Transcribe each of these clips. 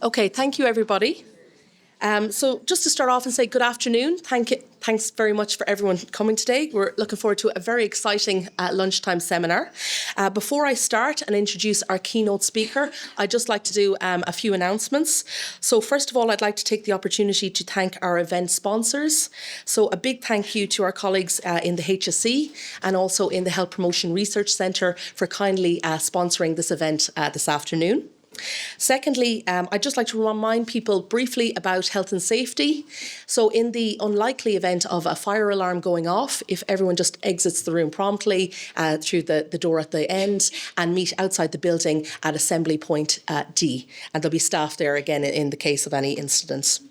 Okay, thank you, everybody. So just to start off and say good afternoon. Thanks very much for everyone coming today. We're looking forward to a very exciting lunchtime seminar. Before I start and introduce our keynote speaker, I'd just like to do a few announcements. So first of all, I'd like to take the opportunity to thank our event sponsors. So a big thank you to our colleagues in the HSE and also in the Health Promotion Research Centre for kindly sponsoring this event this afternoon. Secondly, I'd just like to remind people briefly about health and safety. So in the unlikely event of a fire alarm going off, if everyone just exits the room promptly through the door at the end and meet outside the building at Assembly Point D. And there'll be staff there again in the case of any incidents.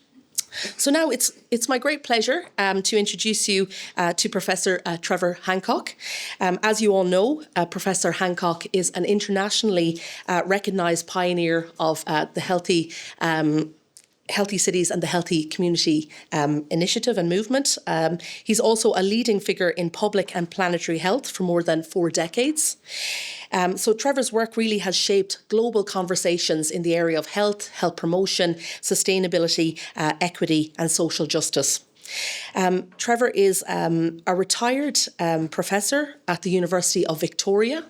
So now it's my great pleasure to introduce you to Professor Trevor Hancock. As you all know, Professor Hancock is an internationally recognised pioneer of the healthy cities and the healthy community initiative and movement. He's also a leading figure in public and planetary health for more than 4 decades. So Trevor's work really has shaped global conversations in the area of health, health promotion, sustainability, equity and social justice. Trevor is a retired professor at the University of Victoria,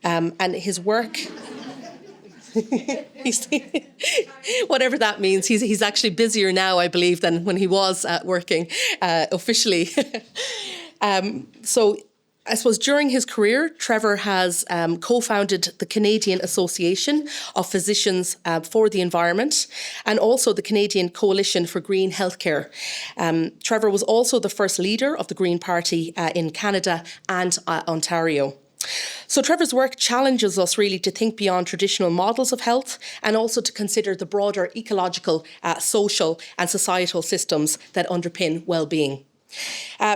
and his work... whatever that means, he's actually busier now, I believe, than when he was working officially. So I suppose during his career, Trevor has co-founded the Canadian Association of Physicians for the Environment and also the Canadian Coalition for Green Healthcare. Trevor was also the first leader of the Green Party in Canada and Ontario. So Trevor's work challenges us really to think beyond traditional models of health and also to consider the broader ecological, social and societal systems that underpin well-being.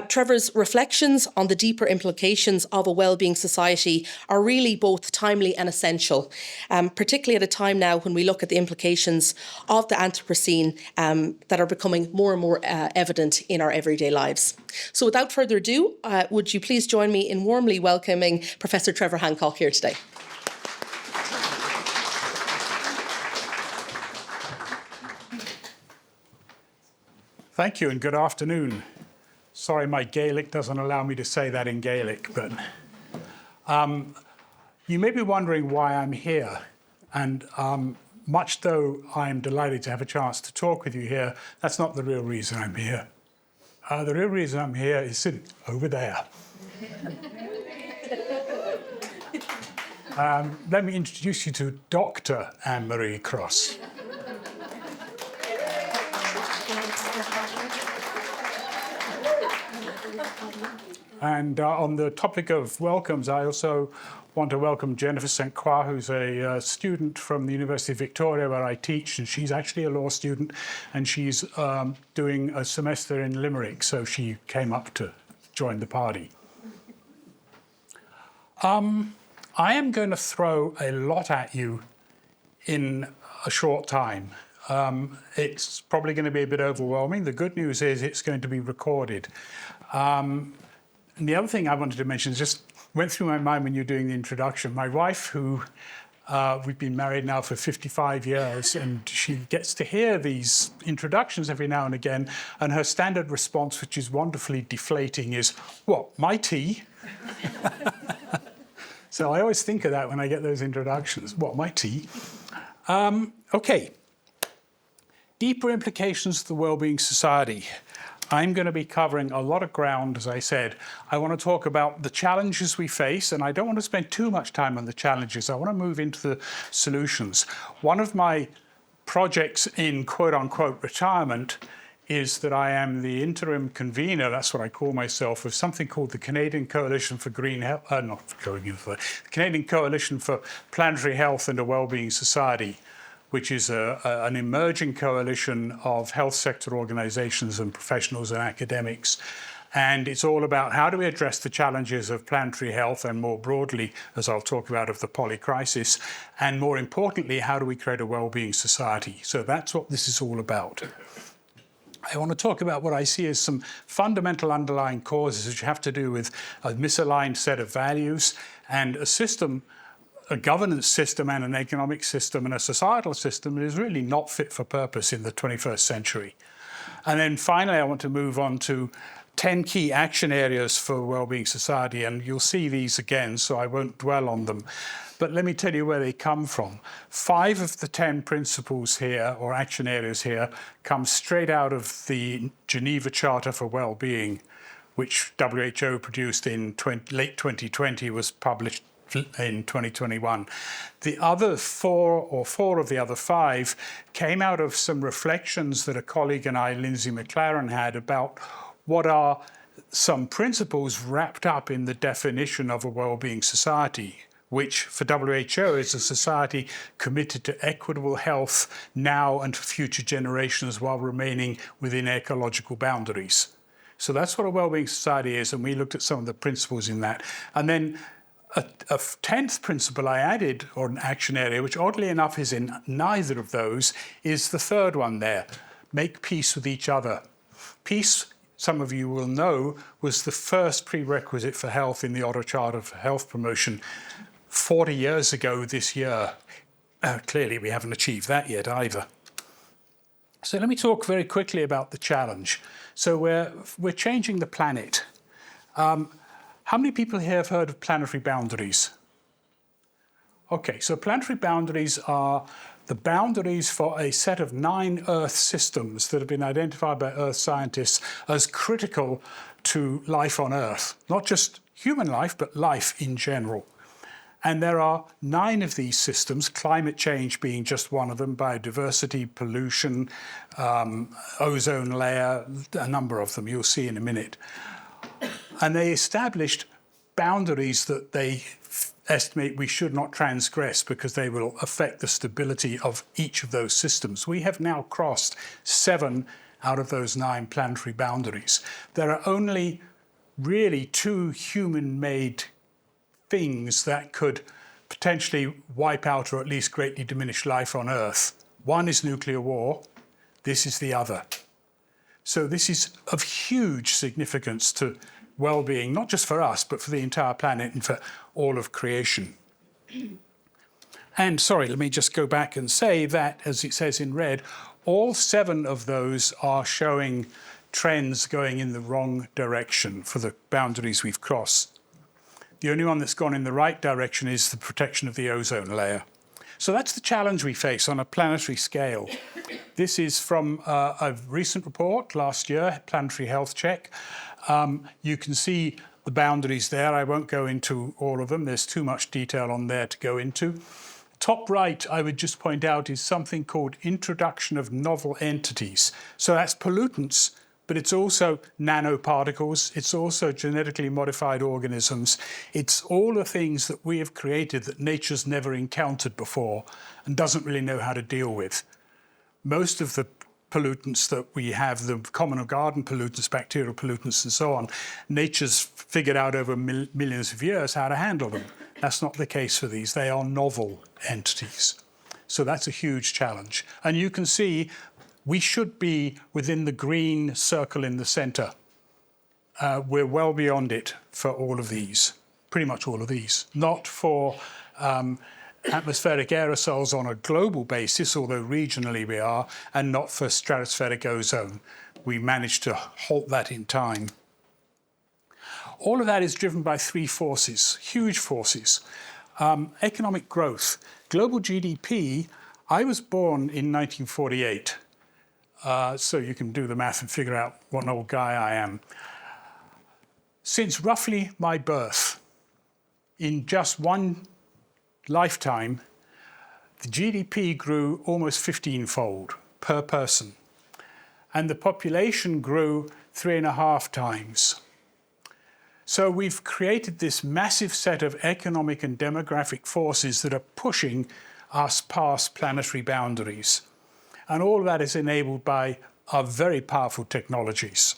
Trevor's reflections on the deeper implications of a well-being society are really both timely and essential, particularly at a time now when we look at the implications of the Anthropocene that are becoming more and more evident in our everyday lives. So without further ado, would you please join me in warmly welcoming Professor Trevor Hancock here today. Thank you and good afternoon. Sorry, my Gaelic doesn't allow me to say that in Gaelic, but you may be wondering why I'm here. And much though I'm delighted to have a chance to talk with you here, that's not the real reason I'm here. The real reason I'm here is sitting over there. Let me introduce you to Dr. Anne-Marie Cross. And on the topic of welcomes, I also want to welcome Jennifer St. Croix, who's a student from the University of Victoria where I teach, and she's actually a law student, and she's doing a semester in Limerick, so she came up to join the party. I am going to throw a lot at you in a short time. It's probably going to be a bit overwhelming. The good news is it's going to be recorded. And the other thing I wanted to mention is just went through my mind when you're doing the introduction. My wife, who we've been married now for 55 years, and she gets to hear these introductions every now and again, and her standard response, which is wonderfully deflating, is, "What, my tea?" So I always think of that when I get those introductions. What, my tea? Okay. Deeper implications of the Wellbeing Society. I'm going to be covering a lot of ground, as I said. I want to talk about the challenges we face, and I don't want to spend too much time on the challenges. I want to move into the solutions. One of my projects in quote-unquote retirement is that I am the interim convener, that's what I call myself, of something called the Canadian Coalition for Green Health, the Canadian Coalition for Planetary Health and a Wellbeing Society, which is an emerging coalition of health sector organizations and professionals and academics. And it's all about how do we address the challenges of planetary health and more broadly, as I'll talk about, of the polycrisis. And more importantly, how do we create a well-being society? So that's what this is all about. I want to talk about what I see as some fundamental underlying causes which have to do with a misaligned set of values and a system a governance system and an economic system and a societal system that is really not fit for purpose in the 21st century. And then finally, I want to move on to 10 key action areas for wellbeing society, and you'll see these again, so I won't dwell on them. But let me tell you where they come from. 5 of the 10 principles here, or action areas here, come straight out of the Geneva Charter for Wellbeing, which WHO produced in late 2020, was published in 2021. The other 4 of the other 5 came out of some reflections that a colleague and I, Lindsay McLaren, had about what are some principles wrapped up in the definition of a well-being society, which for WHO is a society committed to equitable health now and for future generations while remaining within ecological boundaries. So that's what a well-being society is, and we looked at some of the principles in that. And then a 10th principle I added, or an action area, which oddly enough is in neither of those, is the third one there: make peace with each other. Peace, some of you will know, was the first prerequisite for health in the Ottawa Charter for Health Promotion 40 years ago this year. Clearly, we haven't achieved that yet either. So let me talk very quickly about the challenge. So we're changing the planet. How many people here have heard of planetary boundaries? Okay, so planetary boundaries are the boundaries for a set of 9 Earth systems that have been identified by Earth scientists as critical to life on Earth. Not just human life, but life in general. And there are 9 of these systems, climate change being just one of them, biodiversity, pollution, ozone layer, a number of them you'll see in a minute. And they established boundaries that they estimate we should not transgress because they will affect the stability of each of those systems. We have now crossed 7 out of those 9 planetary boundaries. There are only really 2 human-made things that could potentially wipe out or at least greatly diminish life on Earth. One is nuclear war. This is the other. So this is of huge significance to well-being, not just for us, but for the entire planet and for all of creation. And sorry, let me just go back and say that, as it says in red, all 7 of those are showing trends going in the wrong direction for the boundaries we've crossed. The only one that's gone in the right direction is the protection of the ozone layer. So that's the challenge we face on a planetary scale. This is from a recent report last year, Planetary Health Check. You can see the boundaries there. I won't go into all of them. There's too much detail on there to go into. Top right, I would just point out, is something called introduction of novel entities. So that's pollutants, but it's also nanoparticles. It's also genetically modified organisms. It's all the things that we have created that nature's never encountered before and doesn't really know how to deal with. Most of the pollutants that we have, the common garden pollutants, bacterial pollutants and so on, nature's figured out over millions of years how to handle them. That's not the case for these. They are novel entities. So that's a huge challenge. And you can see we should be within the green circle in the center. We're well beyond it for all of these, pretty much all of these. Not for atmospheric aerosols on a global basis, although regionally we are, and not for stratospheric ozone. We managed to halt that in time. All of that is driven by 3 forces, huge forces. Economic growth. Global GDP, I was born in 1948. So you can do the math and figure out what an old guy I am. Since roughly my birth, in just one lifetime, the GDP grew almost 15-fold per person. And the population grew 3.5 times. So we've created this massive set of economic and demographic forces that are pushing us past planetary boundaries. And all of that is enabled by our very powerful technologies,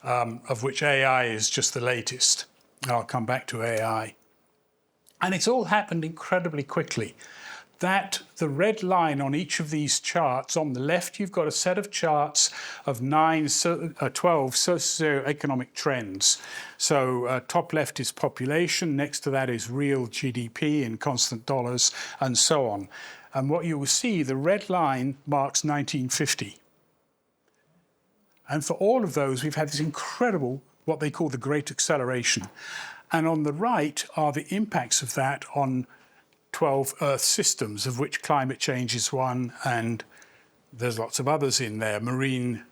of which AI is just the latest. I'll come back to AI. And it's all happened incredibly quickly. that the red line on each of these charts, on the left you've got a set of charts of 12 socioeconomic trends. So top left is population, next to that is real GDP in constant dollars, and so on. And what you will see, the red line marks 1950. And for all of those, we've had this incredible, what they call the Great Acceleration. And on the right are the impacts of that on 12 Earth systems, of which climate change is one, and there's lots of others in there, marine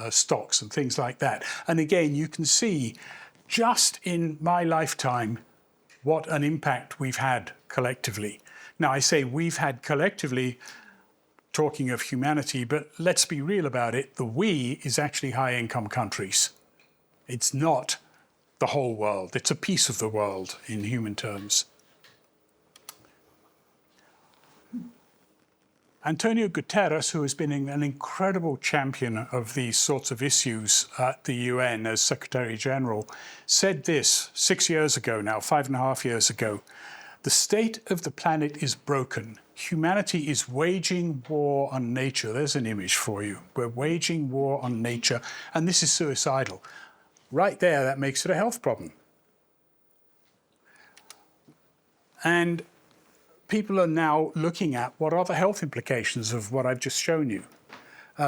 stocks and things like that. And again, you can see just in my lifetime what an impact we've had collectively. Now, I say we've had collectively, talking of humanity, but let's be real about it. The we is actually high-income countries. It's not the whole world. It's a piece of the world in human terms. Antonio Guterres, who has been an incredible champion of these sorts of issues at the UN as Secretary General, said this 6 years ago now, 5.5 years ago. The state of the planet is broken. Humanity is waging war on nature. There's an image for you. We're waging war on nature, and this is suicidal. Right there, that makes it a health problem. And people are now looking at what are the health implications of what I've just shown you.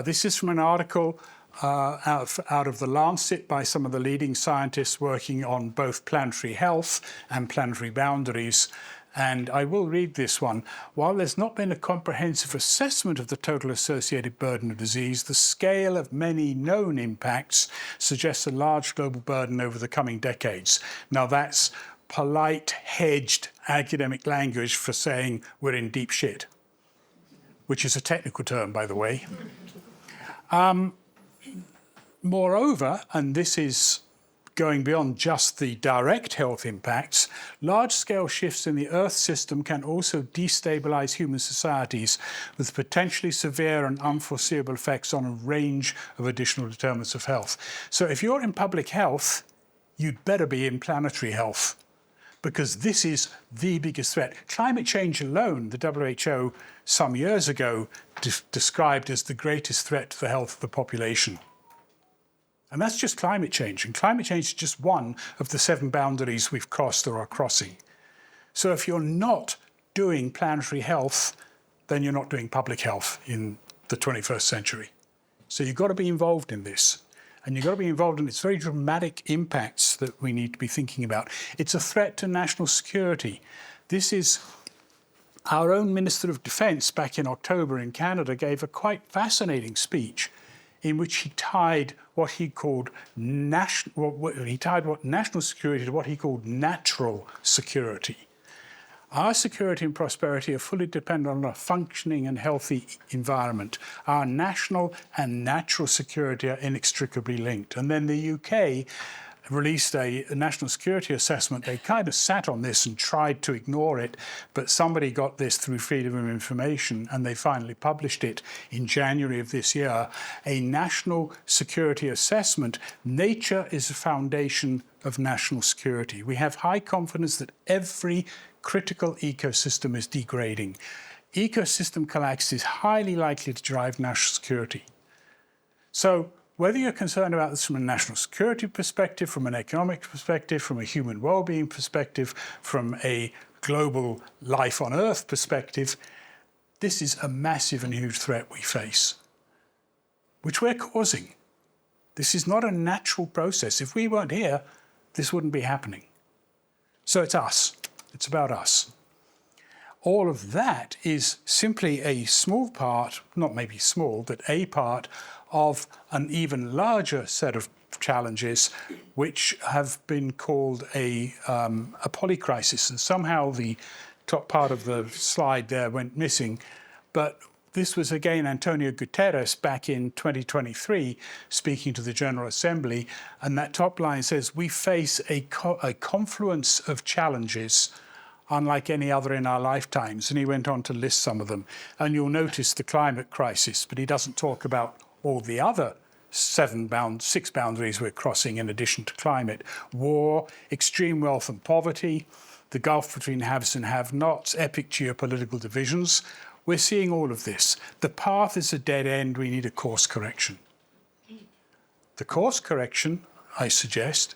This is from an article out of the Lancet by some of the leading scientists working on both planetary health and planetary boundaries. And I will read this one. While there's not been a comprehensive assessment of the total associated burden of disease, the scale of many known impacts suggests a large global burden over the coming decades. Now that's polite, hedged academic language for saying we're in deep shit, which is a technical term, by the way. Moreover, and this is going beyond just the direct health impacts, large-scale shifts in the Earth system can also destabilize human societies with potentially severe and unforeseeable effects on a range of additional determinants of health. So if you're in public health, you'd better be in planetary health, because this is the biggest threat. Climate change alone, the WHO some years ago described as the greatest threat to the health of the population. And that's just climate change. And climate change is just one of the 7 boundaries we've crossed or are crossing. So if you're not doing planetary health, then you're not doing public health in the 21st century. So you've got to be involved in this. And you've got to be involved in its very dramatic impacts that we need to be thinking about. It's a threat to national security. This is our own Minister of Defence back in October in Canada gave a quite fascinating speech in which he tied what he called national security to what he called natural security. Our security and prosperity are fully dependent on a functioning and healthy environment. Our national and natural security are inextricably linked. And then the UK released a national security assessment. They kind of sat on this and tried to ignore it, but somebody got this through Freedom of Information, and they finally published it in January of this year. A national security assessment. Nature is the foundation of national security. We have high confidence that every critical ecosystem is degrading. Ecosystem collapse is highly likely to drive national security. So whether you're concerned about this from a national security perspective, from an economic perspective, from a human well-being perspective, from a global life on Earth perspective, this is a massive and huge threat we face, which we're causing. This is not a natural process. If we weren't here, this wouldn't be happening. So it's us. It's about us. All of that is simply a small part, not maybe small, but a part of an even larger set of challenges which have been called a polycrisis. And somehow the top part of the slide there went missing. But this was again Antonio Guterres back in 2023 speaking to the General Assembly. And that top line says, we face a confluence of challenges unlike any other in our lifetimes. And he went on to list some of them. And you'll notice the climate crisis, but he doesn't talk about all the other 6 boundaries we're crossing in addition to climate. War, extreme wealth and poverty, the gulf between haves and have-nots, epic geopolitical divisions. We're seeing all of this. The path is a dead end. We need a course correction. The course correction, I suggest,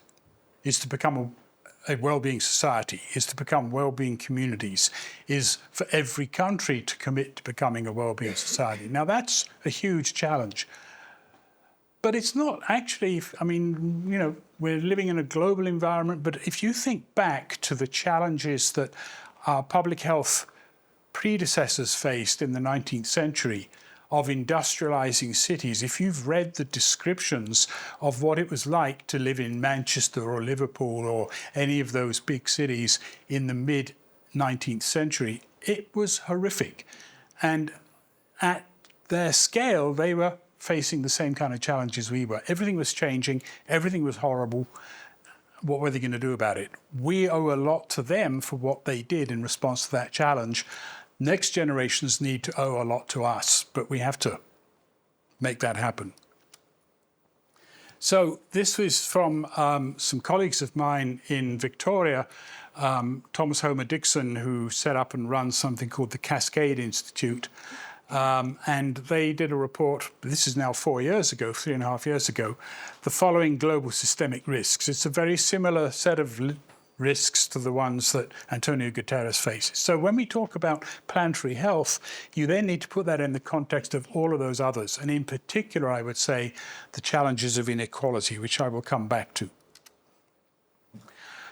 is to become a well-being society, is to become well-being communities, is for every country to commit to becoming a well-being society. Now, that's a huge challenge. But it's not actually, I mean, you know, we're living in a global environment, but if you think back to the challenges that our public health predecessors faced in the 19th century of industrializing cities, if you've read the descriptions of what it was like to live in Manchester or Liverpool or any of those big cities in the mid-19th century, it was horrific. And at their scale, they were facing the same kind of challenges we were. Everything was changing, everything was horrible. What were they going to do about it? We owe a lot to them for what they did in response to that challenge. Next generations need to owe a lot to us, but we have to make that happen. So this was from some colleagues of mine in Victoria, Thomas Homer Dixon, who set up and runs something called the Cascade Institute. And they did a report, this is now 4 years ago, 3.5 years ago, the following global systemic risks. It's a very similar set of risks to the ones that Antonio Guterres faces. So when we talk about planetary health, you then need to put that in the context of all of those others. And in particular, I would say the challenges of inequality, which I will come back to.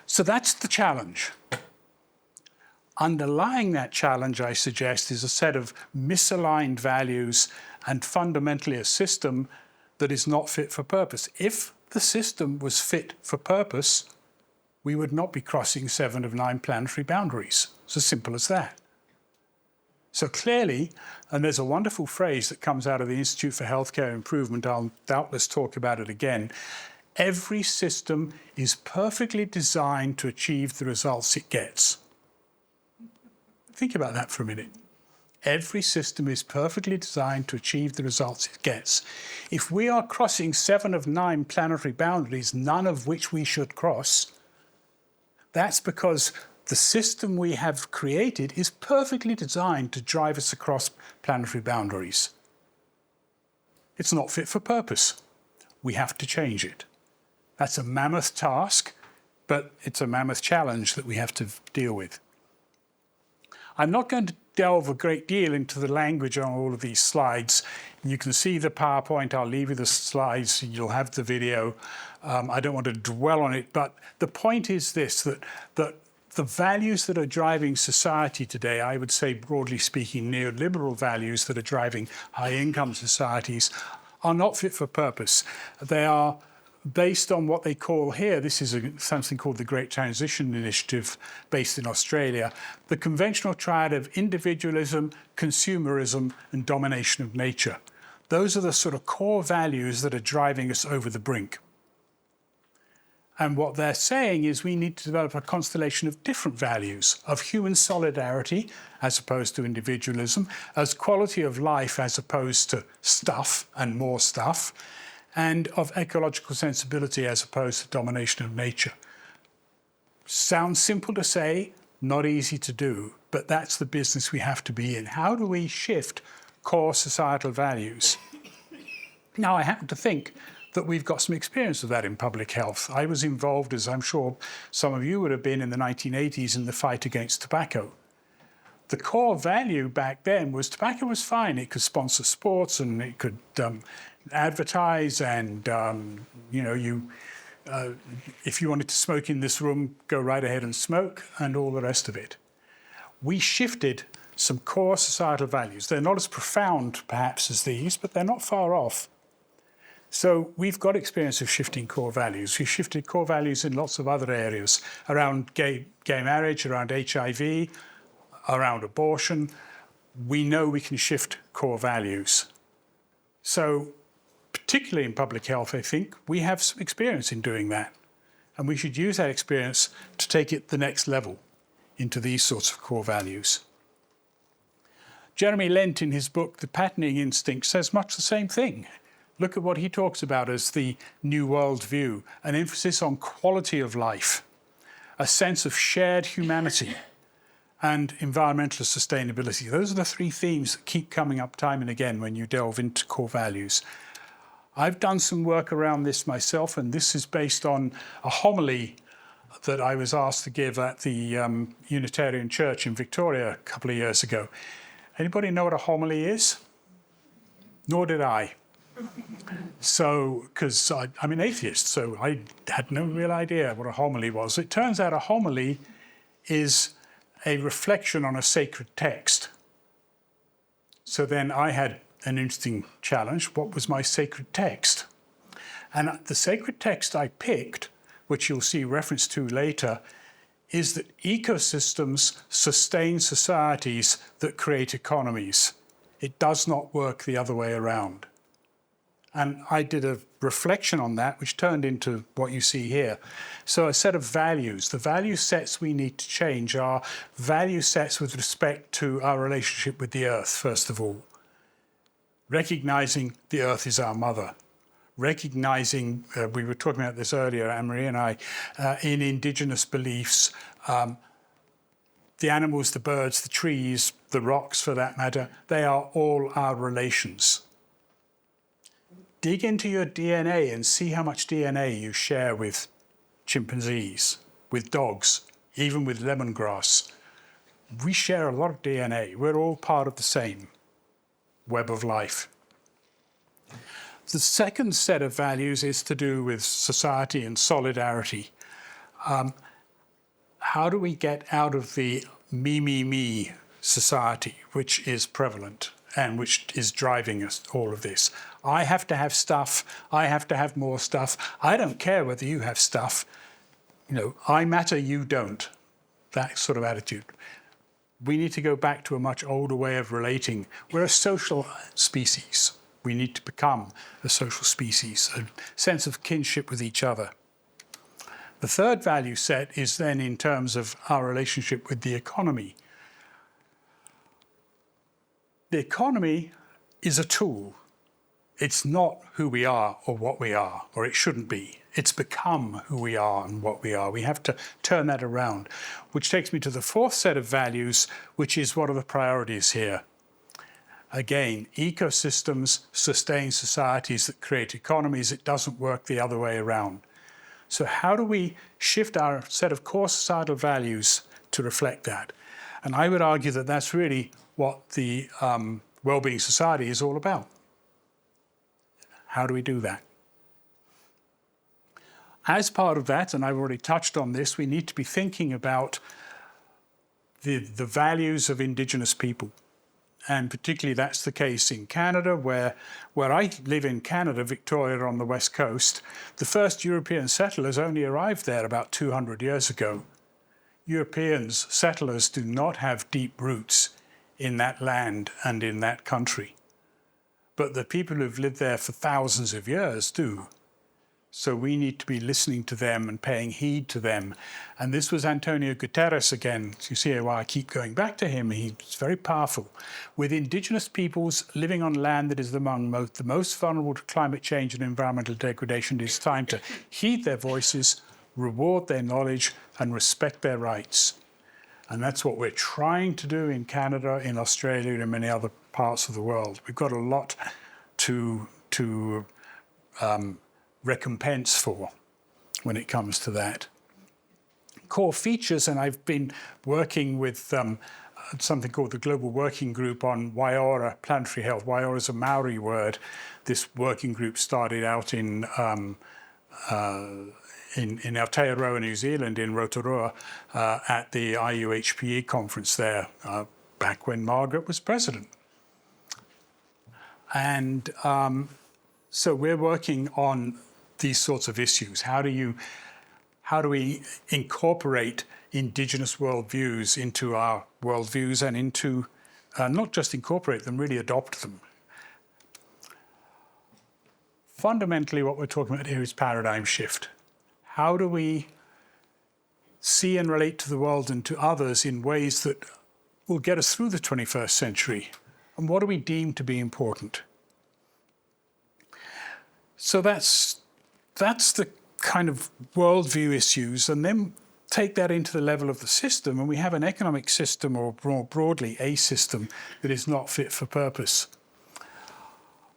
So that's the challenge. Underlying that challenge, I suggest, is a set of misaligned values and fundamentally a system that is not fit for purpose. If the system was fit for purpose, we would not be crossing 7 of 9 planetary boundaries. It's as simple as that. So clearly, and there's a wonderful phrase that comes out of the Institute for Healthcare Improvement, I'll doubtless talk about it again, every system is perfectly designed to achieve the results it gets. Think about that for a minute. Every system is perfectly designed to achieve the results it gets. If we are crossing 7 of 9 planetary boundaries, none of which we should cross, that's because the system we have created is perfectly designed to drive us across planetary boundaries. It's not fit for purpose. We have to change it. That's a mammoth task, but it's a mammoth challenge that we have to deal with. I'm not going to delve a great deal into the language on all of these slides. You can see the PowerPoint. I'll leave you the slides. You'll have the video. I don't want to dwell on it, but the point is this, that the values that are driving society today, I would say, broadly speaking, neoliberal values that are driving high-income societies, are not fit for purpose. They are based on what they call here, this is something called the Great Transition Initiative based in Australia, the conventional triad of individualism, consumerism, and domination of nature. Those are the sort of core values that are driving us over the brink. And what they're saying is we need to develop a constellation of different values, of human solidarity as opposed to individualism, as quality of life as opposed to stuff and more stuff, and of ecological sensibility as opposed to domination of nature. Sounds simple to say, not easy to do, but that's the business we have to be in. How do we shift core societal values? Now, I happen to think that we've got some experience of that in public health. I was involved, as I'm sure some of you would have been, in the 1980s in the fight against tobacco. The core value back then was tobacco was fine. It could sponsor sports and it could advertise, and if you wanted to smoke in this room, go right ahead and smoke, and all the rest of it. We shifted some core societal values. They're not as profound, perhaps, as these, but they're not far off. So we've got experience of shifting core values. We've shifted core values in lots of other areas, around gay marriage, around HIV, around abortion. We know we can shift core values. So particularly in public health, I think, we have some experience in doing that. And we should use that experience to take it the next level into these sorts of core values. Jeremy Lent, in his book, The Patterning Instinct, says much the same thing. Look at what he talks about as the New World View, an emphasis on quality of life. a sense of shared humanity, and environmental sustainability. Those are the three themes that keep coming up time and again when you delve into core values. I've done some work around this myself, and this is based on a homily that I was asked to give at the Unitarian Church in Victoria a couple of years ago. Anybody know what a homily is? Nor did I. So, because I'm an atheist, so I had no real idea what a homily was. It turns out a homily is a reflection on a sacred text. So then I had an interesting challenge. What was my sacred text? And the sacred text I picked, which you'll see reference to later, is that ecosystems sustain societies that create economies. It does not work the other way around. And I did a reflection on that, which turned into what you see here. So a set of values. The value sets we need to change are value sets with respect to our relationship with the earth, first of all. Recognizing the earth is our mother. Recognizing, we were talking about this earlier, Anne-Marie and I, in indigenous beliefs, the animals, the birds, the trees, the rocks for that matter, they are all our relations. Dig into your DNA and see how much DNA you share with chimpanzees, with dogs, even with lemongrass. We share a lot of DNA. We're all part of the same web of life. The second set of values is to do with society and solidarity. How do we get out of the me society, which is prevalent and which is driving us all of this? I have to have stuff. I have to have more stuff. I don't care whether you have stuff. You know, I matter, you don't. That sort of attitude. We need to go back to a much older way of relating. We're a social species. We need to become a social species, a sense of kinship with each other. The third value set is then in terms of our relationship with the economy. The economy is a tool. It's not who we are or what we are, or it shouldn't be. It's become who we are and what we are. We have to turn that around, which takes me to the fourth set of values, which is what are the priorities here? Again, ecosystems sustain societies that create economies. It doesn't work the other way around. So how do we shift our set of core societal values to reflect that? And I would argue that that's really what the Wellbeing Society is all about. How do we do that? As part of that, and I've already touched on this, we need to be thinking about the values of Indigenous people. And particularly that's the case in Canada, where I live in Canada, Victoria on the west coast. The first European settlers only arrived there about 200 years ago. Europeans, settlers, do not have deep roots in that land and in that country. But the people who've lived there for thousands of years do. So we need to be listening to them and paying heed to them. And this was Antonio Guterres again. You see why I keep going back to him. He's very powerful. With Indigenous peoples living on land that is among the most vulnerable to climate change and environmental degradation, it's time to heed their voices, reward their knowledge, and respect their rights. And that's what we're trying to do in Canada, in Australia, and in many other parts of the world. We've got a lot to recompense for when it comes to that. Core features, and I've been working with something called the Global Working Group on Waiora, planetary health. Waiora is a Maori word. This working group started out in Aotearoa, New Zealand, in Rotorua, at the IUHPE conference there, back when Margaret was president. And so we're working on these sorts of issues. How do we incorporate Indigenous worldviews into our worldviews and into, not just incorporate them, really adopt them? Fundamentally, what we're talking about here is paradigm shift. How do we see and relate to the world and to others in ways that will get us through the 21st century? And what do we deem to be important? So that's the kind of worldview issues. And then take that into the level of the system, and we have an economic system, or more broadly, a system that is not fit for purpose.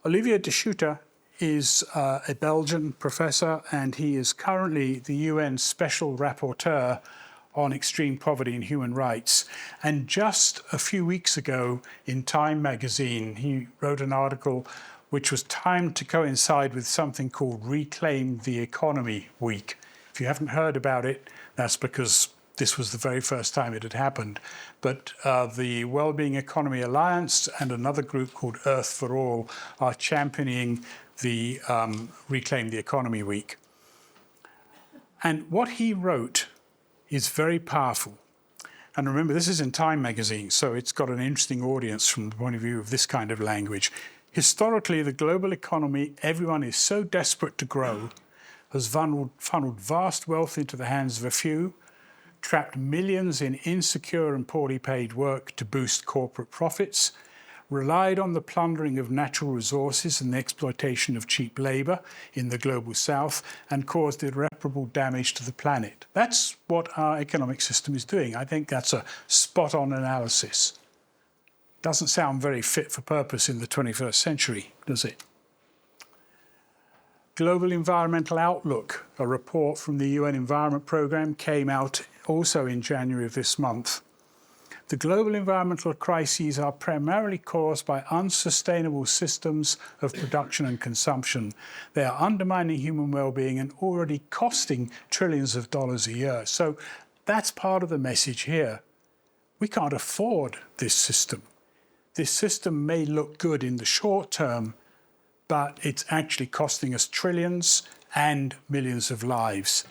Olivier de Schutter is a Belgian professor, and he is currently the UN Special Rapporteur on extreme poverty and human rights. And just a few weeks ago in Time magazine, he wrote an article which was timed to coincide with something called Reclaim the Economy Week. If you haven't heard about it, that's because this was the very first time it had happened. But the Wellbeing Economy Alliance and another group called Earth for All are championing the Reclaim the Economy Week. And what he wrote is very powerful. And remember, this is in Time magazine, so it's got an interesting audience from the point of view of this kind of language. Historically, the global economy, everyone is so desperate to grow, has funneled vast wealth into the hands of a few, trapped millions in insecure and poorly paid work to boost corporate profits, relied on the plundering of natural resources and the exploitation of cheap labour in the global south, and caused irreparable damage to the planet. That's what our economic system is doing. I think that's a spot-on analysis. Doesn't sound very fit for purpose in the 21st century, does it? Global Environmental Outlook, a report from the UN Environment Programme, came out also in January of this month. The global environmental crises are primarily caused by unsustainable systems of production and consumption. They are undermining human well-being and already costing trillions of dollars a year. So that's part of the message here. We can't afford this system. This system may look good in the short term, but it's actually costing us trillions and millions of lives.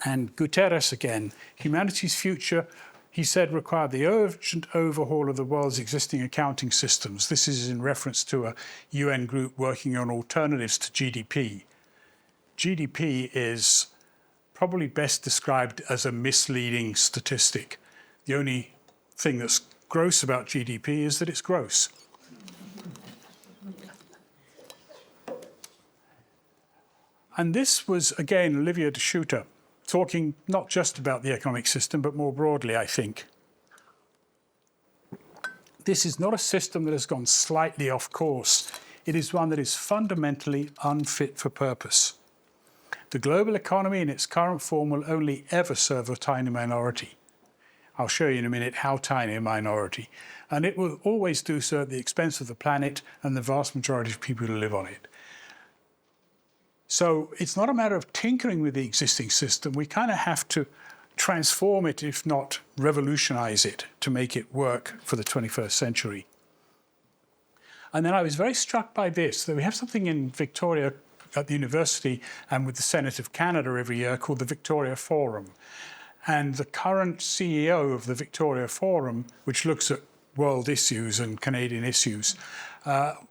And Guterres again, humanity's future, he said, required the urgent overhaul of the world's existing accounting systems. This is in reference to a UN group working on alternatives to GDP. GDP is probably best described as a misleading statistic. The only thing that's gross about GDP is that it's gross. And this was, again, Olivier de Schutter, talking not just about the economic system, but more broadly, I think. This is not a system that has gone slightly off course. It is one that is fundamentally unfit for purpose. The global economy in its current form will only ever serve a tiny minority. I'll show you in a minute how tiny a minority. And it will always do so at the expense of the planet and the vast majority of people who live on it. So it's not a matter of tinkering with the existing system. We kind of have to transform it, if not revolutionize it, to make it work for the 21st century. And then I was very struck by this, that we have something in Victoria at the university and with the Senate of Canada every year called the Victoria Forum. And the current CEO of the Victoria Forum, which looks at world issues and Canadian issues,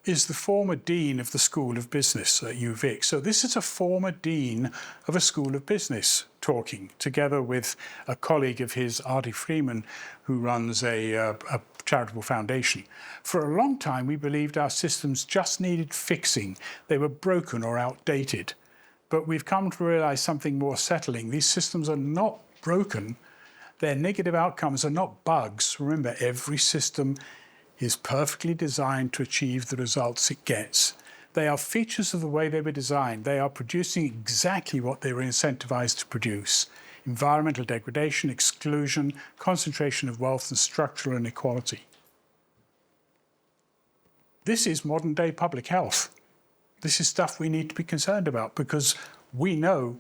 is the former dean of the School of Business at UVic. So this is a former dean of a School of Business talking, together with a colleague of his, Artie Freeman, who runs a charitable foundation. For a long time, we believed our systems just needed fixing. They were broken or outdated. But we've come to realize something more settling. These systems are not broken. Their negative outcomes are not bugs. Remember, every system is perfectly designed to achieve the results it gets. They are features of the way they were designed. They are producing exactly what they were incentivized to produce: environmental degradation, exclusion, concentration of wealth, and structural inequality. This is modern-day public health. This is stuff we need to be concerned about, because we know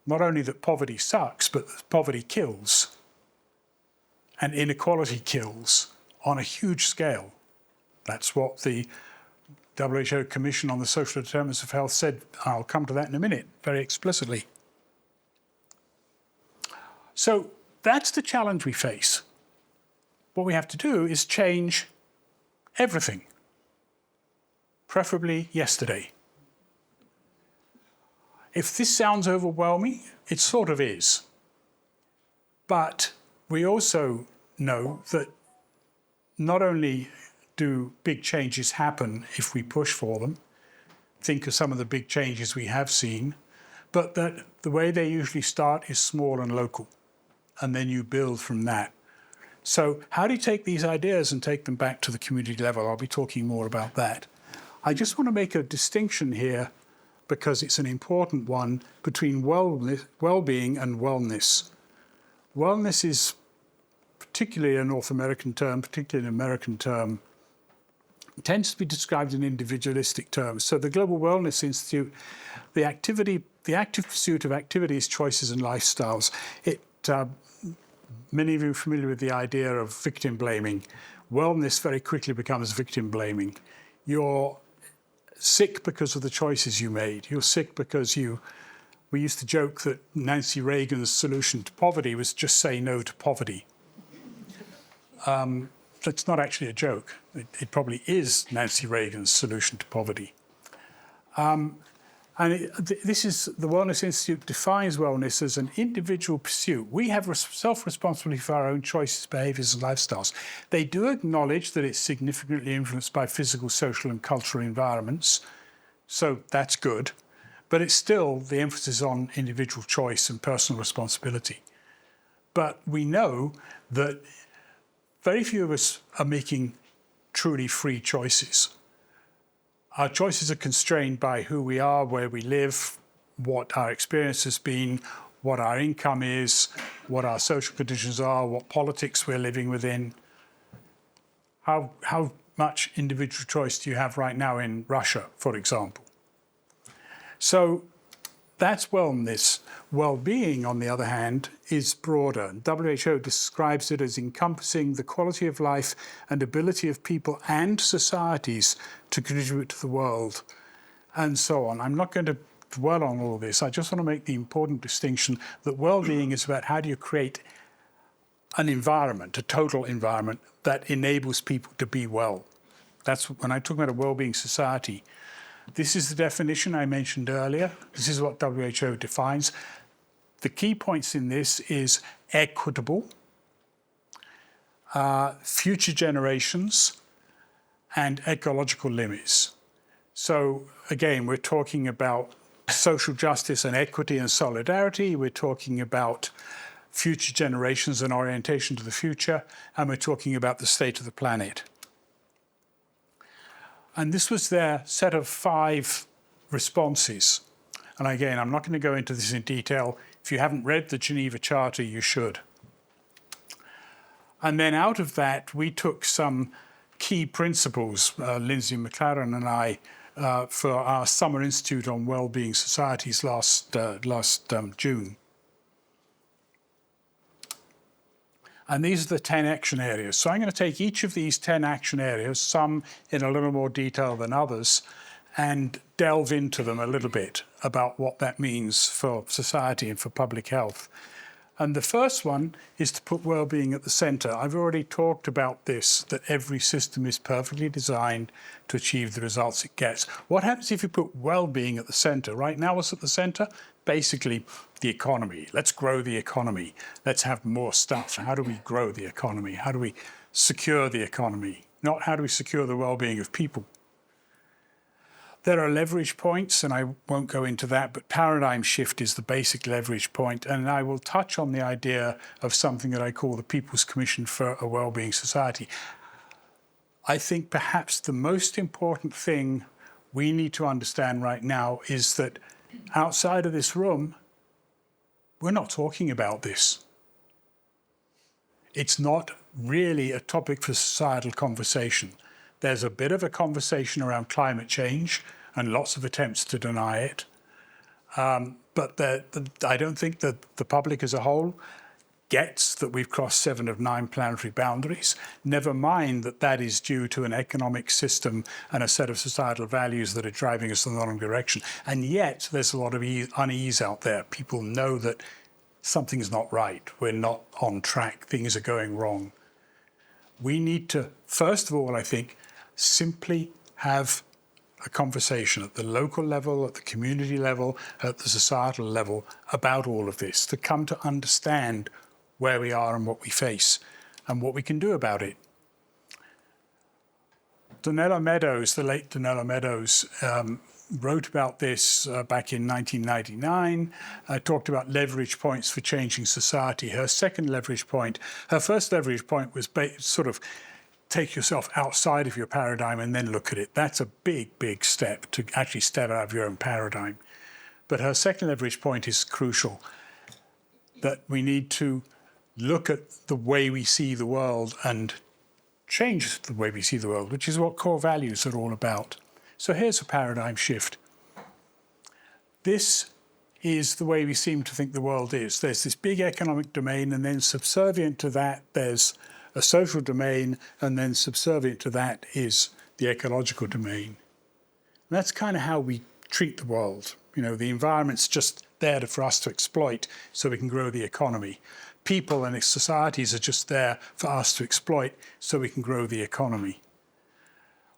not only that poverty sucks, but that poverty kills and inequality kills on a huge scale. That's what the WHO Commission on the Social Determinants of Health said. I'll come to that in a minute, very explicitly. So that's the challenge we face. What we have to do is change everything, preferably yesterday. If this sounds overwhelming, it sort of is. But we also know that not only do big changes happen if we push for them, think of some of the big changes we have seen, but that the way they usually start is small and local, and then you build from that. So how do you take these ideas and take them back to the community level? I'll be talking more about that. I just want to make a distinction here, because it's an important one, between well-being and wellness. Wellness is particularly a North American term, particularly an American term, tends to be described in individualistic terms. So the Global Wellness Institute, the active pursuit of activities, choices, and lifestyles. Many of you are familiar with the idea of victim blaming. Wellness very quickly becomes victim blaming. You're sick because of the choices you made. You're sick because we used to joke that Nancy Reagan's solution to poverty was just say no to poverty. That's not actually a joke. It probably is Nancy Reagan's solution to poverty. This is, the Wellness Institute defines wellness as an individual pursuit. We have self-responsibility for our own choices, behaviours and lifestyles. They do acknowledge that it's significantly influenced by physical, social and cultural environments. So that's good. But it's still the emphasis on individual choice and personal responsibility. But we know that very few of us are making truly free choices. Our choices are constrained by who we are, where we live, what our experience has been, what our income is, what our social conditions are, what politics we're living within. How much individual choice do you have right now in Russia, for example? So that's wellness. Well-being, on the other hand, is broader. WHO describes it as encompassing the quality of life and ability of people and societies to contribute to the world, and so on. I'm not going to dwell on all this. I just want to make the important distinction that well-being is about how do you create an environment, a total environment, that enables people to be well. That's when I talk about a well-being society. This is the definition I mentioned earlier. This is what WHO defines. The key points in this is equitable, future generations, and ecological limits. So again, we're talking about social justice and equity and solidarity. We're talking about future generations and orientation to the future. And we're talking about the state of the planet. And this was their set of 5 responses. And again, I'm not going to go into this in detail. If you haven't read the Geneva Charter, you should. And then out of that, we took some key principles, Lindsay McLaren and I, for our Summer Institute on Wellbeing Societies last June. And these are the 10 action areas. So I'm going to take each of these 10 action areas, some in a little more detail than others, and delve into them a little bit about what that means for society and for public health. And the first one is to put well-being at the centre. I've already talked about this, that every system is perfectly designed to achieve the results it gets. What happens if you put well-being at the centre? Right now, what's at the centre? Basically, the economy. Let's grow the economy. Let's have more stuff. How do we grow the economy? How do we secure the economy? Not how do we secure the well-being of people. There are leverage points, and I won't go into that, but paradigm shift is the basic leverage point. And I will touch on the idea of something that I call the People's Commission for a Wellbeing Society. I think perhaps the most important thing we need to understand right now is that outside of this room, we're not talking about this. It's not really a topic for societal conversation. There's a bit of a conversation around climate change and lots of attempts to deny it. But I don't think that the public as a whole gets that we've crossed 7 of 9 planetary boundaries. Never mind that that is due to an economic system and a set of societal values that are driving us in the wrong direction. And yet there's a lot of unease out there. People know that something's not right. We're not on track. Things are going wrong. We need to, first of all, I think, simply have a conversation at the local level, at the community level, at the societal level about all of this, to come to understand where we are and what we face and what we can do about it. Donella Meadows, the late Donella Meadows, wrote about this back in 1999, talked about leverage points for changing society. Her second leverage point, her first leverage point was sort of take yourself outside of your paradigm and then look at it. That's a big, big step to actually step out of your own paradigm. But her second leverage point is crucial, that we need to look at the way we see the world and change the way we see the world, which is what core values are all about. So here's a paradigm shift. This is the way we seem to think the world is. There's this big economic domain, and then subservient to that, there's a social domain, and then subservient to that is the ecological domain. And that's kind of how we treat the world. You know, the environment's just there for us to exploit so we can grow the economy. People and its societies are just there for us to exploit so we can grow the economy.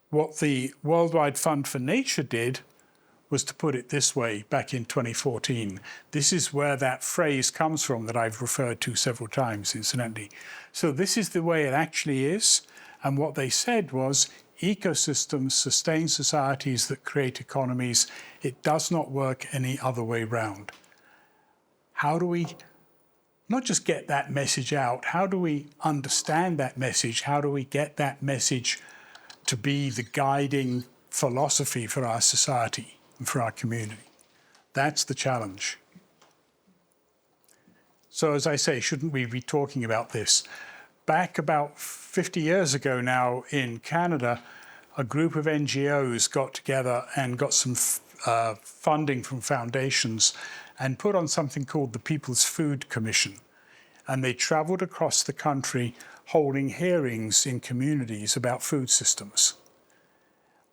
What the Worldwide Fund for Nature did was to put it this way back in 2014. This is where that phrase comes from that I've referred to several times, incidentally. So this is the way it actually is. And what they said was, ecosystems sustain societies that create economies. It does not work any other way round. How do we not just get that message out, how do we understand that message? How do we get that message to be the guiding philosophy for our society and for our community? That's the challenge. So as I say, shouldn't we be talking about this? Back about 50 years ago now in Canada, a group of NGOs got together and got some funding from foundations and put on something called the People's Food Commission. And they traveled across the country holding hearings in communities about food systems.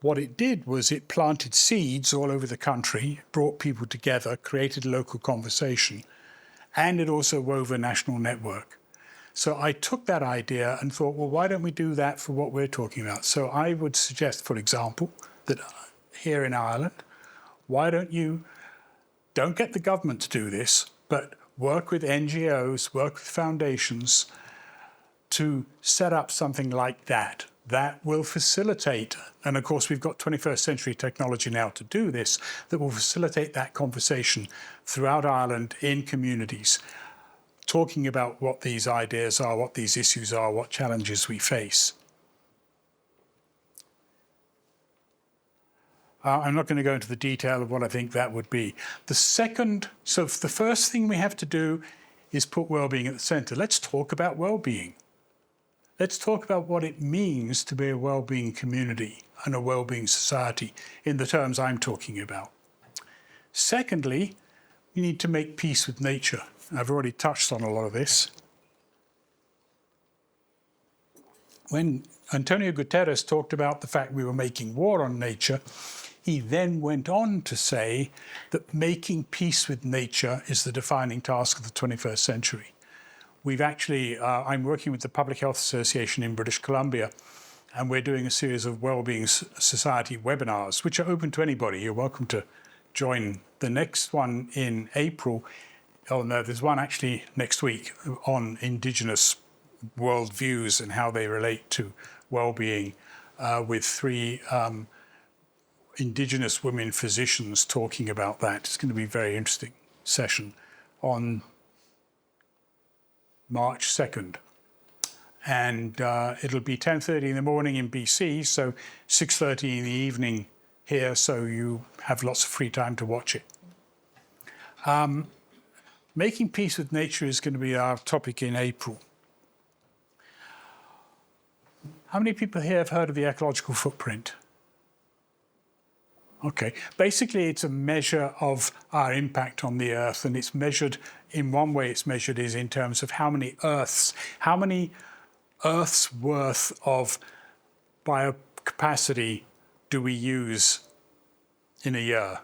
What it did was it planted seeds all over the country, brought people together, created local conversation, and it also wove a national network. So I took that idea and thought, well, why don't we do that for what we're talking about? So I would suggest, for example, that here in Ireland, why don't get the government to do this, but work with NGOs, work with foundations to set up something like that. That will facilitate, and of course we've got 21st century technology now to do this, that will facilitate that conversation throughout Ireland in communities, talking about what these ideas are, what these issues are, what challenges we face. I'm not going to go into the detail of what I think that would be. The first thing we have to do is put well-being at the center. Let's talk about well-being. Let's talk about what it means to be a well-being community and a well-being society in the terms I'm talking about. Secondly, we need to make peace with nature. I've already touched on a lot of this. When Antonio Guterres talked about the fact we were making war on nature, he then went on to say that making peace with nature is the defining task of the 21st century. We've actually, I'm working with the Public Health Association in British Columbia, and we're doing a series of Wellbeing Society webinars, which are open to anybody. You're welcome to join. The next one in April, oh no, there's one actually next week on Indigenous worldviews and how they relate to well-being, with 3 Indigenous women physicians talking about that. It's going to be a very interesting session on March 2nd. And it'll be 10:30 in the morning in BC, so 6:30 in the evening here, so you have lots of free time to watch it. Making peace with nature is going to be our topic in April. How many people here have heard of the ecological footprint? Okay, basically it's a measure of our impact on the Earth, and it's measured, in one way it's measured is in terms of how many Earths worth of biocapacity do we use in a year.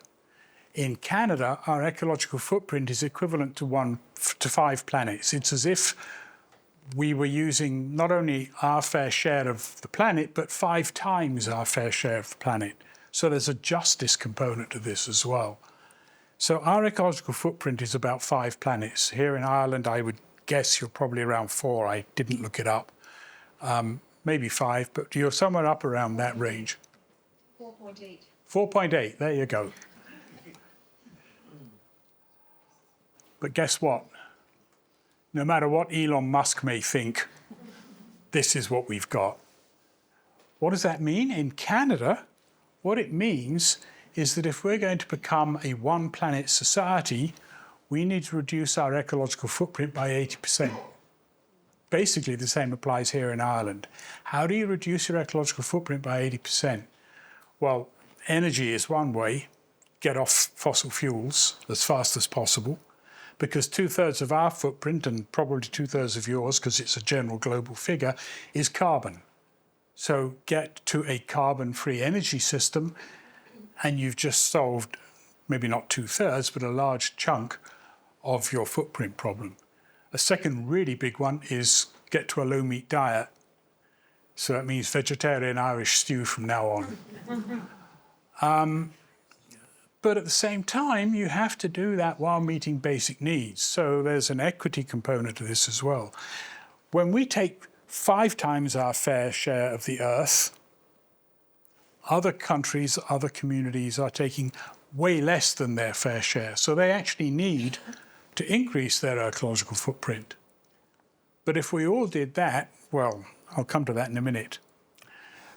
In Canada, our ecological footprint is equivalent to 5 planets. It's as if we were using not only our fair share of the planet, but 5 times our fair share of the planet. So there's a justice component to this as well. So our ecological footprint is about 5 planets. Here in Ireland, I would guess you're probably around 4. I didn't look it up. maybe 5, but you're somewhere up around that range. 4.8. 4.8, there you go. But guess what? No matter what Elon Musk may think, this is what we've got. What does that mean? In Canada, what it means is that if we're going to become a one-planet society, we need to reduce our ecological footprint by 80%. Basically, the same applies here in Ireland. How do you reduce your ecological footprint by 80%? Well, energy is one way. Get off fossil fuels as fast as possible, because 2/3 of our footprint, and probably 2/3 of yours, because it's a general global figure, is carbon. So get to a carbon-free energy system, and you've just solved, maybe not 2/3, but a large chunk of your footprint problem. A second really big one is get to a low-meat diet. So that means vegetarian Irish stew from now on. But at the same time, you have to do that while meeting basic needs. So there's an equity component to this as well. When we take 5 times our fair share of the earth, other countries, other communities are taking way less than their fair share. So they actually need to increase their ecological footprint. But if we all did that, well, I'll come to that in a minute.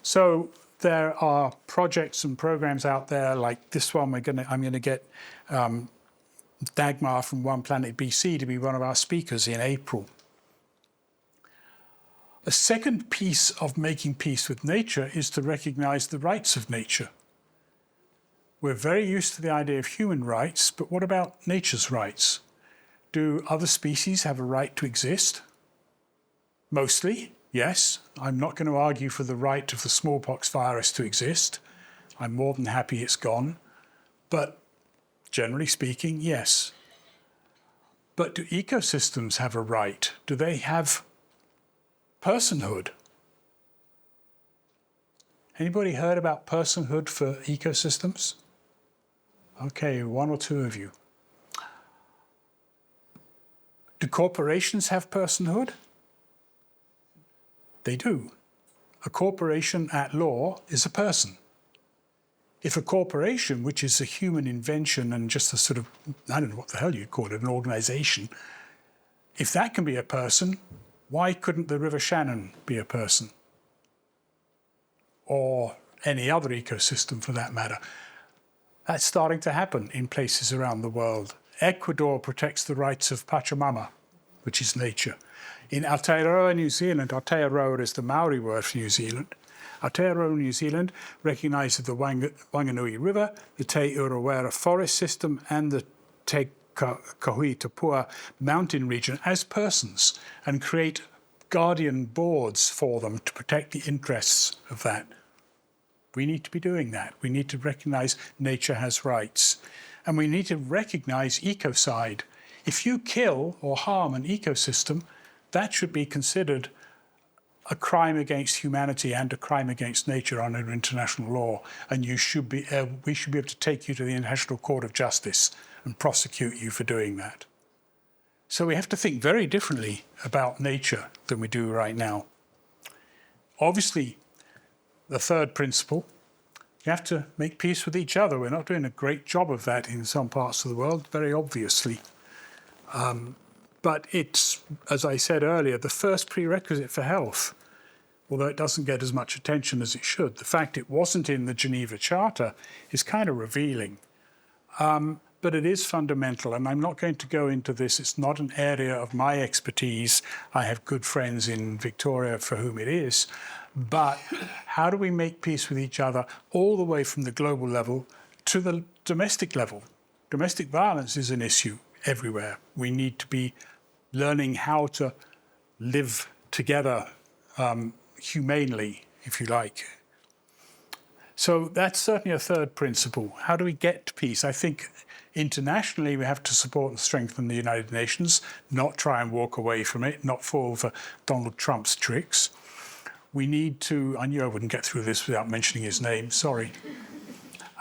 So there are projects and programs out there like this one. I'm going to get Dagmar from One Planet BC to be one of our speakers in April. A second piece of making peace with nature is to recognize the rights of nature. We're very used to the idea of human rights, but what about nature's rights? Do other species have a right to exist? Mostly, yes. I'm not going to argue for the right of the smallpox virus to exist. I'm more than happy it's gone. But generally speaking, yes. But do ecosystems have a right? Do they have personhood? Anybody heard about personhood for ecosystems? Okay, 1 or 2 of you. Do corporations have personhood? They do. A corporation at law is a person. If a corporation, which is a human invention and just a sort of, I don't know what the hell you'd call it, an organization, if that can be a person, why couldn't the River Shannon be a person? Or any other ecosystem for that matter. That's starting to happen in places around the world. Ecuador protects the rights of Pachamama, which is nature. In Aotearoa, New Zealand, Aotearoa is the Maori word for New Zealand. Aotearoa, New Zealand recognises the Wanganui River, the Te Urewera forest system, and the Te Kahui Tapua mountain region as persons and create guardian boards for them to protect the interests of that. We need to be doing that. We need to recognise nature has rights. And we need to recognise ecocide. If you kill or harm an ecosystem, that should be considered a crime against humanity and a crime against nature under international law. And we should be able to take you to the International Court of Justice and prosecute you for doing that. So we have to think very differently about nature than we do right now. Obviously, the third principle, you have to make peace with each other. We're not doing a great job of that in some parts of the world, very obviously. But it's, as I said earlier, the first prerequisite for health, although it doesn't get as much attention as it should. The fact it wasn't in the Geneva Charter is kind of revealing. But it is fundamental, and I'm not going to go into this. It's not an area of my expertise. I have good friends in Victoria for whom it is. But how do we make peace with each other all the way from the global level to the domestic level? Domestic violence is an issue everywhere. We need to be learning how to live together humanely, if you like. So that's certainly a third principle. How do we get to peace? I think internationally we have to support and strengthen the United Nations, not try and walk away from it, not fall for Donald Trump's tricks. We need to, I knew I wouldn't get through this without mentioning his name, sorry.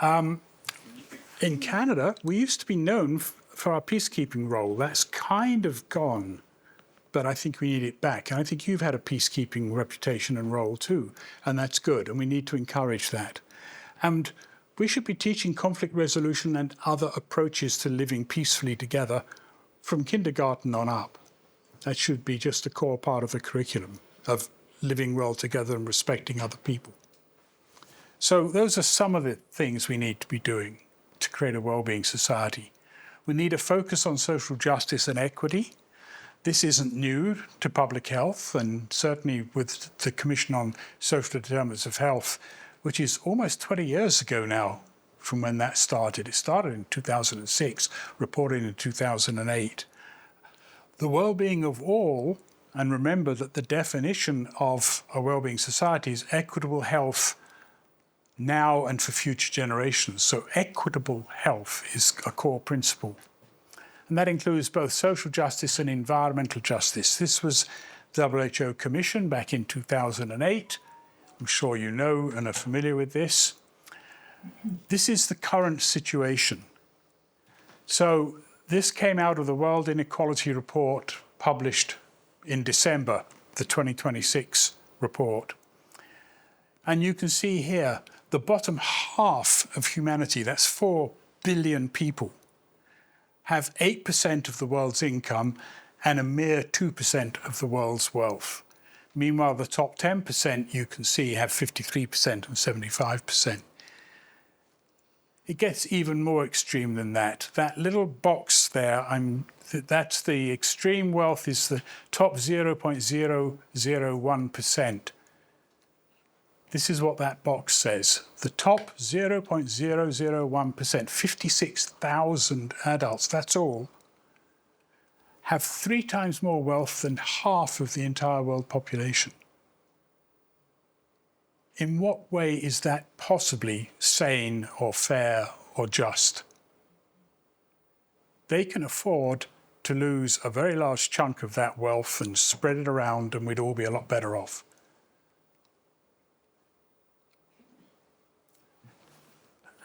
In Canada, we used to be known for our peacekeeping role. That's kind of gone. but I think we need it back. And I think you've had a peacekeeping reputation and role too, and that's good, and we need to encourage that. And we should be teaching conflict resolution and other approaches to living peacefully together from kindergarten on up. That should be just a core part of the curriculum of living well together and respecting other people. So those are some of the things we need to be doing to create a well-being society. We need a focus on social justice and equity. This isn't new to public health, and certainly with the Commission on Social Determinants of Health, which is almost 20 years ago now from when that started. It started in 2006, reported in 2008. The well-being of all, and remember that the definition of a well-being society is equitable health now and for future generations. So equitable health is a core principle. And that includes both social justice and environmental justice. This was the WHO Commission back in 2008. I'm sure you know and are familiar with this. This is the current situation. So this came out of the World Inequality Report published in December, the 2026 report. And you can see here, the bottom half of humanity, that's 4 billion people, have 8% of the world's income and a mere 2% of the world's wealth. Meanwhile, the top 10%, you can see, have 53% and 75%. It gets even more extreme than that. That little box there, that's the extreme wealth, is the top 0.001%. This is what that box says. The top 0.001%, 56,000 adults, that's all, have 3 times more wealth than half of the entire world population. In what way is that possibly sane or fair or just? They can afford to lose a very large chunk of that wealth and spread it around, and we'd all be a lot better off.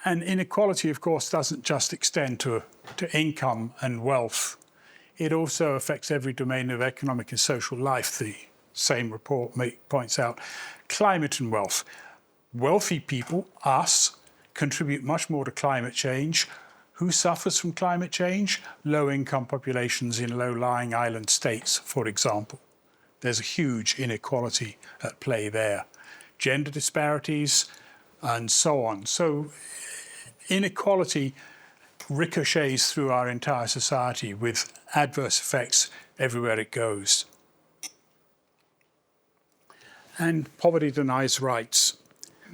And inequality, of course, doesn't just extend to income and wealth. It also affects every domain of economic and social life, the same report points out. Climate and wealth. Wealthy people, us, contribute much more to climate change. Who suffers from climate change? Low-income populations in low-lying island states, for example. There's a huge inequality at play there. Gender disparities, and so on. So inequality ricochets through our entire society with adverse effects everywhere it goes. And poverty denies rights.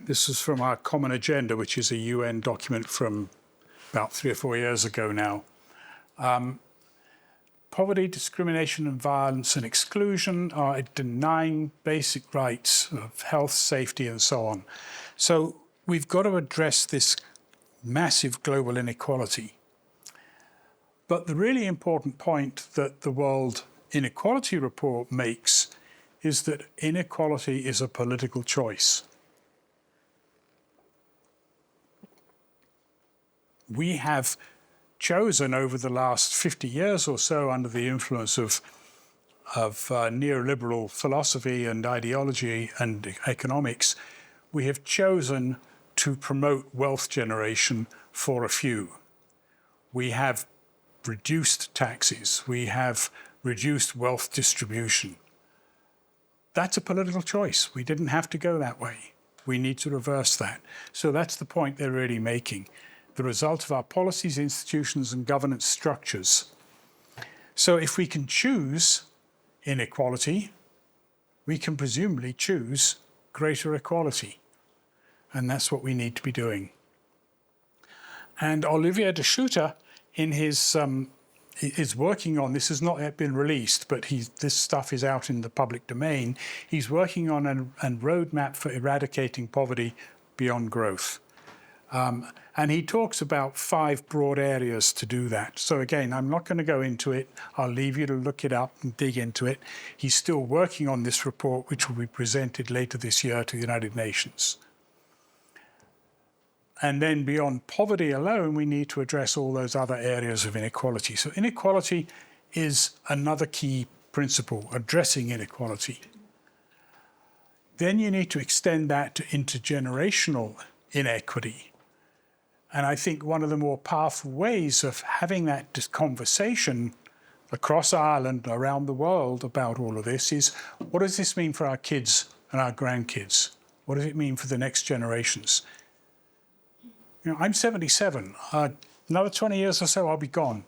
This is from our Common Agenda, which is a UN document from about 3 or 4 years ago now. Poverty, discrimination and violence and exclusion are denying basic rights of health, safety and so on. So we've got to address this massive global inequality. But the really important point that the World Inequality Report makes is that inequality is a political choice. We have chosen over the last 50 years or so, under the influence of neoliberal philosophy and ideology and economics, we have chosen to promote wealth generation for a few. We have reduced taxes. We have reduced wealth distribution. That's a political choice. We didn't have to go that way. We need to reverse that. So that's the point they're really making. The result of our policies, institutions, and governance structures. So if we can choose inequality, we can presumably choose greater equality. And that's what we need to be doing. And Olivier de Schutter, in his is working on, this has not yet been released, but this stuff is out in the public domain. He's working on a roadmap for eradicating poverty beyond growth. And he talks about 5 broad areas to do that. So again, I'm not going to go into it. I'll leave you to look it up and dig into it. He's still working on this report, which will be presented later this year to the United Nations. And then beyond poverty alone, we need to address all those other areas of inequality. So inequality is another key principle, addressing inequality. Then you need to extend that to intergenerational inequity. And I think one of the more powerful ways of having that conversation across Ireland, around the world about all of this is, what does this mean for our kids and our grandkids? What does it mean for the next generations? You know, I'm 77. Another 20 years or so, I'll be gone.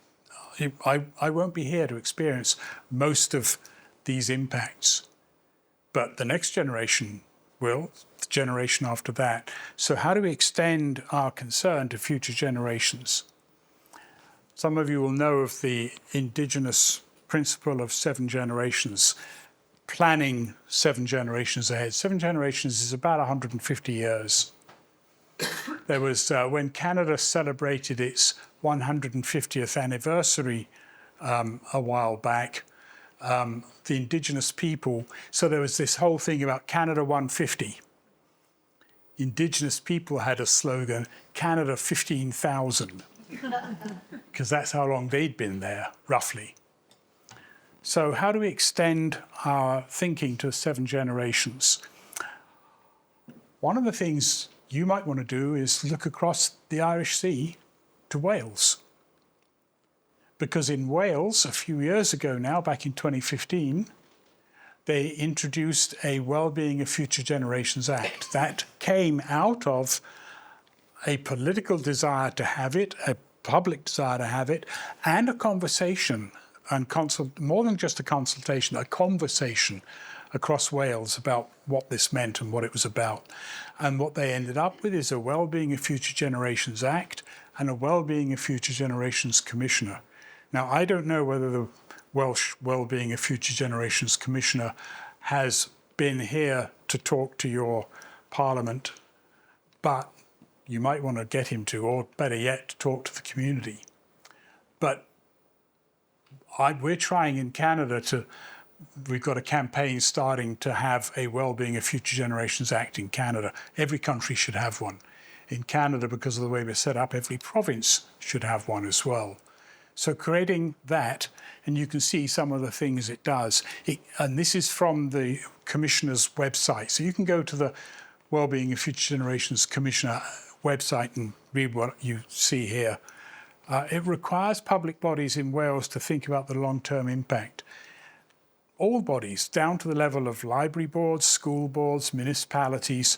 I won't be here to experience most of these impacts. But the next generation will, the generation after that. So how do we extend our concern to future generations? Some of you will know of the indigenous principle of 7 generations, planning 7 generations ahead. 7 generations is about 150 years. There was, when Canada celebrated its 150th anniversary a while back, the indigenous people, so there was this whole thing about Canada 150. Indigenous people had a slogan, Canada 15,000, because that's how long they'd been there, roughly. So how do we extend our thinking to 7 generations? One of the things you might want to do is look across the Irish Sea to Wales. Because in Wales, a few years ago now, back in 2015, they introduced a Wellbeing of Future Generations Act. That came out of a political desire to have it, a public desire to have it, and a conversation, and more than just a consultation, a conversation across Wales about what this meant and what it was about. And what they ended up with is a Wellbeing of Future Generations Act and a Wellbeing of Future Generations Commissioner. Now, I don't know whether the Welsh Wellbeing of Future Generations Commissioner has been here to talk to your Parliament, but you might want to get him to, or better yet, to talk to the community. But we're trying in Canada we've got a campaign starting to have a Wellbeing of Future Generations Act in Canada. Every country should have one. In Canada, because of the way we're set up, every province should have one as well. So creating that, and you can see some of the things it does. And this is from the Commissioner's website. So you can go to the Wellbeing of Future Generations Commissioner website and read what you see here. It requires public bodies in Wales to think about the long-term impact. All bodies, down to the level of library boards, school boards, municipalities,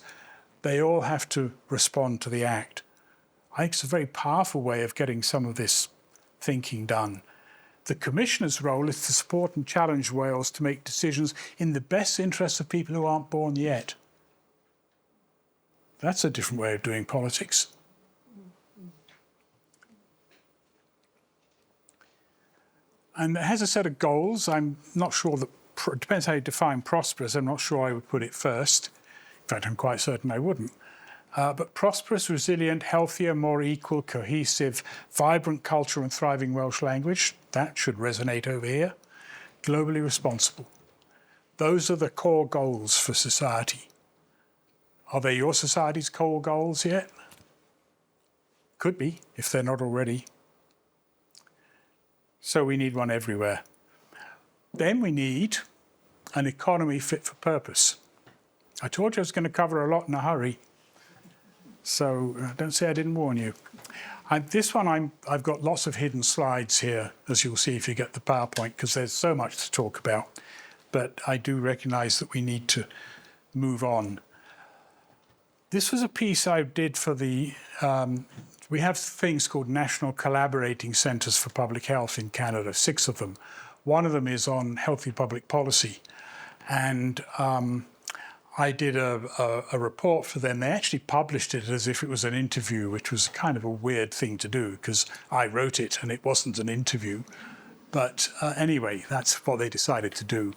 they all have to respond to the Act. I think it's a very powerful way of getting some of this thinking done. The Commissioner's role is to support and challenge Wales to make decisions in the best interests of people who aren't born yet. That's a different way of doing politics. And it has a set of goals. I'm not sure that, it depends how you define prosperous. I'm not sure I would put it first. In fact, I'm quite certain I wouldn't. But prosperous, resilient, healthier, more equal, cohesive, vibrant culture and thriving Welsh language. That should resonate over here. Globally responsible. Those are the core goals for society. Are they your society's core goals yet? Could be, if they're not already. So we need one everywhere. Then we need an economy fit for purpose. I told you I was going to cover a lot in a hurry. So don't say I didn't warn you. This one, I've got lots of hidden slides here, as you'll see if you get the PowerPoint, because there's so much to talk about. But I do recognize that we need to move on. This was a piece I did for the, we have things called National Collaborating Centres for Public Health in Canada, 6 of them. One of them is on healthy public policy. And I did a report for them. They actually published it as if it was an interview, which was kind of a weird thing to do because I wrote it and it wasn't an interview. But anyway, that's what they decided to do.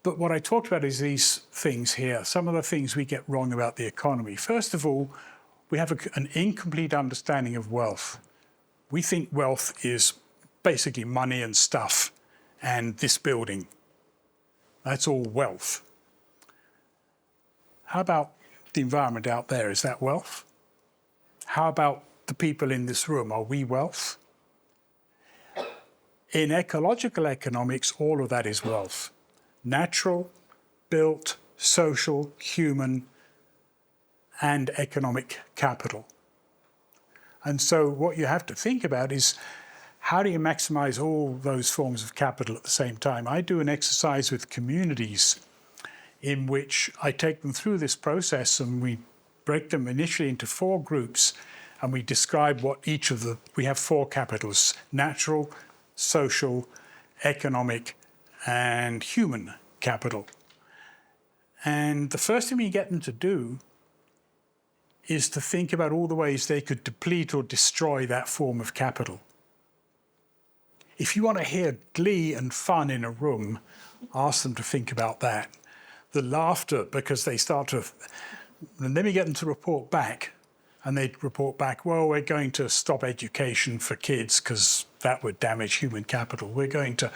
But what I talked about is these things here, some of the things we get wrong about the economy. First of all, we have an incomplete understanding of wealth. We think wealth is basically money and stuff and this building. That's all wealth. How about the environment out there? Is that wealth? How about the people in this room? Are we wealth? In ecological economics, all of that is wealth. Natural, built, social, human, and economic capital. And so what you have to think about is, how do you maximize all those forms of capital at the same time? I do an exercise with communities in which I take them through this process, and we break them initially into 4 groups, and we describe what each of we have 4 capitals: natural, social, economic, and human capital. And the first thing we get them to do is to think about all the ways they could deplete or destroy that form of capital. If you want to hear glee and fun in a room, ask them to think about that. The laughter, because they start to, and then we get them to report back, and they report back, well, we're going to stop education for kids because that would damage human capital. We're going to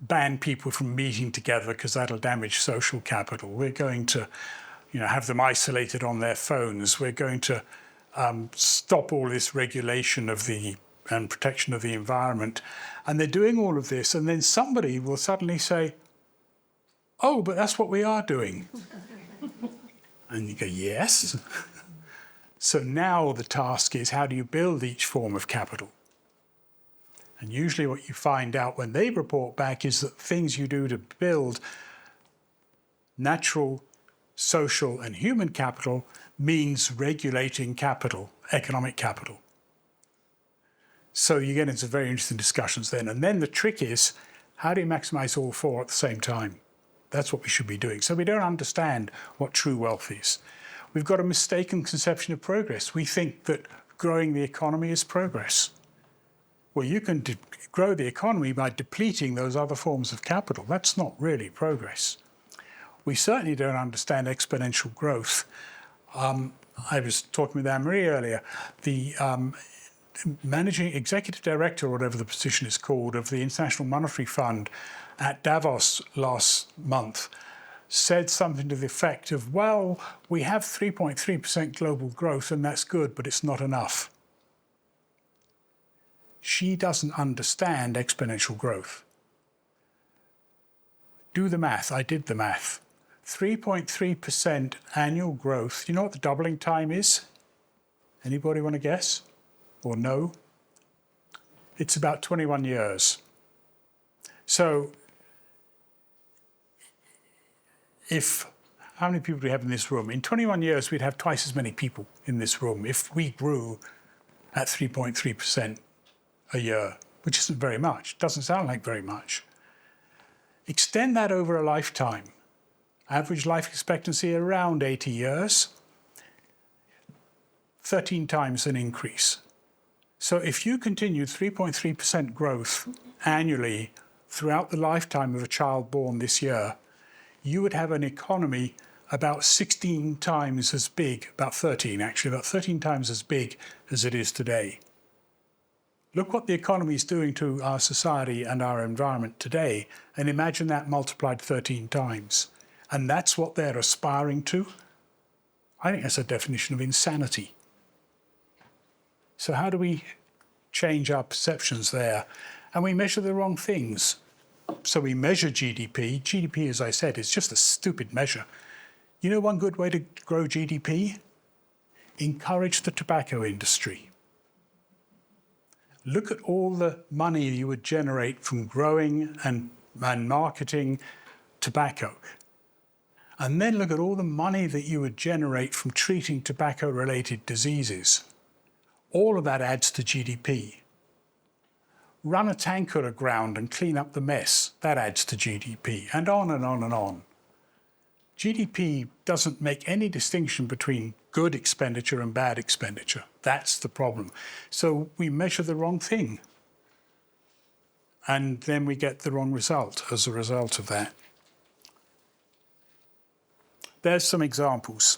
ban people from meeting together because that'll damage social capital. We're going to, have them isolated on their phones. We're going to stop all this regulation and protection of the environment. And they're doing all of this, and then somebody will suddenly say, oh, but that's what we are doing. And you go, yes. So now the task is, how do you build each form of capital? And usually what you find out when they report back is that things you do to build natural, social, and human capital means regulating capital, economic capital. So you get into very interesting discussions then. And then the trick is, how do you maximize all 4 at the same time? That's what we should be doing. So we don't understand what true wealth is. We've got a mistaken conception of progress. We think that growing the economy is progress. Well, you can grow the economy by depleting those other forms of capital. That's not really progress. We certainly don't understand exponential growth. I was talking with Anne-Marie earlier. The managing executive director, or whatever the position is called, of the International Monetary Fund at Davos last month said something to the effect of, well, we have 3.3% global growth, and that's good, but it's not enough. She doesn't understand exponential growth. Do the math. I did the math. 3.3% annual growth. You know what the doubling time is? Anybody want to guess? Or no? It's about 21 years. So how many people do we have in this room? In 21 years, we'd have twice as many people in this room if we grew at 3.3% a year, which isn't very much. Doesn't sound like very much. Extend that over a lifetime. Average life expectancy around 80 years, 13 times an increase. So if you continue 3.3% growth annually throughout the lifetime of a child born this year, you would have an economy about 16 times as big, about 13 times as big as it is today. Look what the economy is doing to our society and our environment today, and imagine that multiplied 13 times. And that's what they're aspiring to. I think that's a definition of insanity. So how do we change our perceptions there? And we measure the wrong things. So we measure GDP. GDP, as I said, is just a stupid measure. You know one good way to grow GDP? Encourage the tobacco industry. Look at all the money you would generate from growing and marketing tobacco. And then look at all the money that you would generate from treating tobacco-related diseases. All of that adds to GDP. Run a tanker aground and clean up the mess. That adds to GDP, and on and on and on. GDP doesn't make any distinction between good expenditure and bad expenditure. That's the problem. So we measure the wrong thing. And then we get the wrong result as a result of that. There's some examples.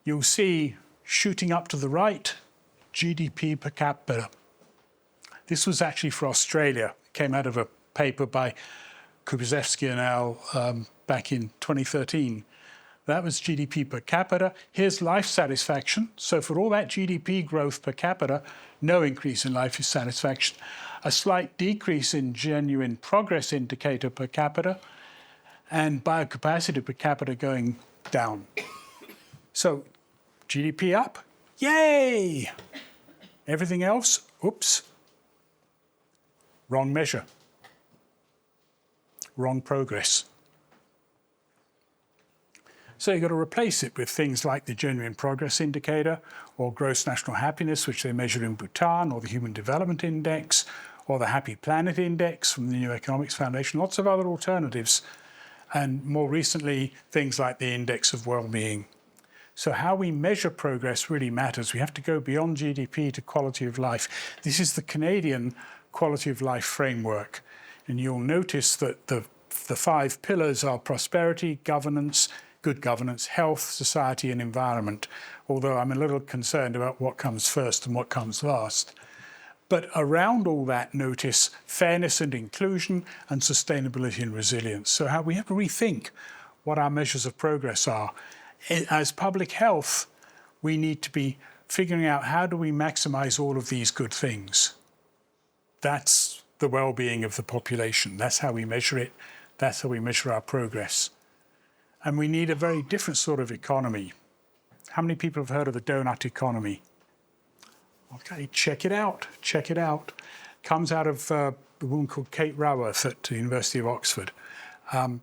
You'll see shooting up to the right, GDP per capita. This was actually for Australia. It came out of a paper by Kubiszewski and al. Back in 2013. That was GDP per capita. Here's life satisfaction. So for all that GDP growth per capita, no increase in life satisfaction. a slight decrease in genuine progress indicator per capita, and biocapacity per capita going down. So GDP up, yay! Everything else, oops, wrong measure, wrong progress. So you've got to replace it with things like the genuine progress indicator, or gross national happiness, which they measure in Bhutan, or the Human Development Index, or the Happy Planet Index from the New Economics Foundation, lots of other alternatives, and more recently, things like the Index of Wellbeing. So how we measure progress really matters. We have to go beyond GDP to quality of life. This is the Canadian quality of life framework. And you'll notice that the 5 pillars are prosperity, governance, good governance, health, society, and environment, although I'm a little concerned about what comes first and what comes last. But around all that, notice fairness and inclusion and sustainability and resilience. So how we have to rethink what our measures of progress are. As public health, we need to be figuring out how do we maximize all of these good things. That's the well-being of the population. That's how we measure it. That's how we measure our progress. And we need a very different sort of economy. How many people have heard of the donut economy? Okay, check it out. Check it out. Comes out of a woman called Kate Raworth at the University of Oxford.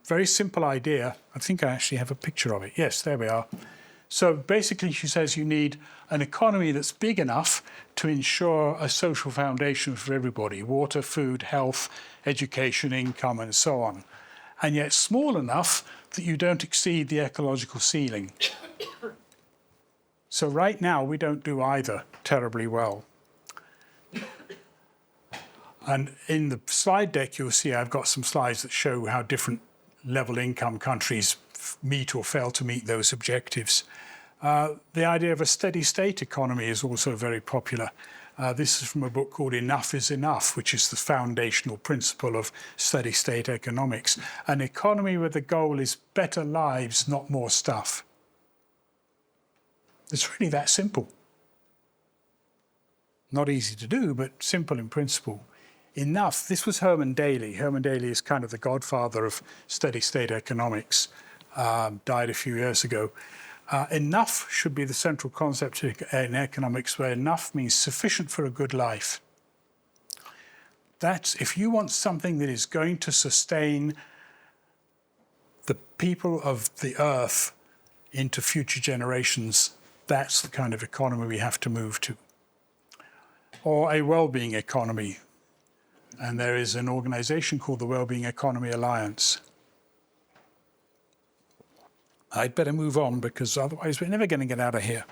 Very simple idea. I think I actually have a picture of it. Yes, there we are. So basically, she says you need an economy that's big enough to ensure a social foundation for everybody: water, food, health, education, income, and so on. And yet small enough that you don't exceed the ecological ceiling. So right now, we don't do either terribly well. And in the slide deck, you'll see I've got some slides that show how different level income countries meet or fail to meet those objectives. The idea of a steady state economy is also very popular. This is from a book called Enough is Enough, which is the foundational principle of steady state economics. An economy where the goal is better lives, not more stuff. It's really that simple. Not easy to do, but simple in principle. Enough. This was Herman Daly. Herman Daly is kind of the godfather of steady state economics, died a few years ago. Enough should be the central concept in economics, where enough means sufficient for a good life. That's, if you want something that is going to sustain the people of the earth into future generations, that's the kind of economy we have to move to. Or a well-being economy. And there is an organization called the Wellbeing Economy Alliance. I'd better move on because otherwise we're never going to get out of here.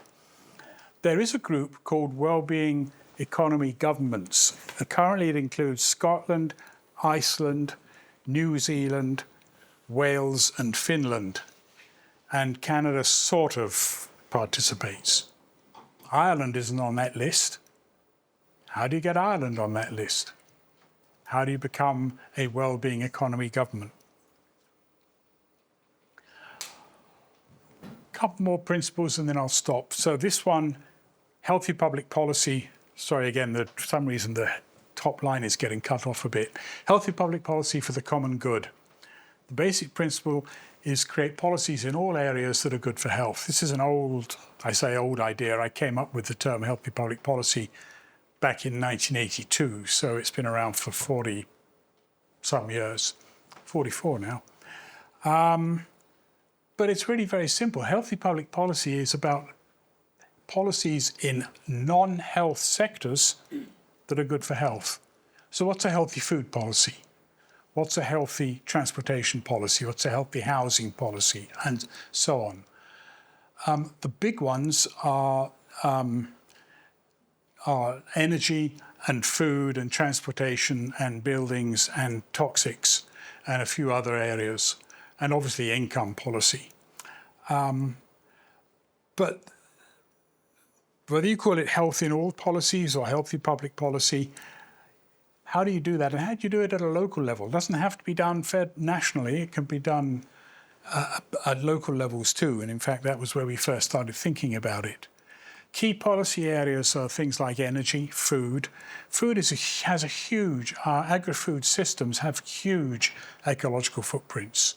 There is a group called Wellbeing Economy Governments. Currently it includes Scotland, Iceland, New Zealand, Wales and Finland. And Canada sort of participates. Ireland isn't on that list. How do you get Ireland on that list? How do you become a well-being economy government? A couple more principles and then I'll stop. So this one, healthy public policy. Sorry, again, for some reason the top line is getting cut off a bit. Healthy public policy for the common good. The basic principle is create policies in all areas that are good for health. This is an old, I say old idea. I came up with the term healthy public policy back in 1982, so it's been around for 40 some years, 44 now. But it's really very simple. Healthy public policy is about policies in non-health sectors that are good for health. So what's a healthy food policy? What's a healthy transportation policy? What's a healthy housing policy? And so on. The big ones are energy and food and transportation and buildings and toxics and a few other areas, and obviously income policy. But whether you call it health in all policies or healthy public policy, how do you do that? And how do you do it at a local level? It doesn't have to be done nationally. It can be done at local levels too. And in fact, that was where we first started thinking about it. Key policy areas are things like energy, food. Food has a huge, our agri-food systems have huge ecological footprints,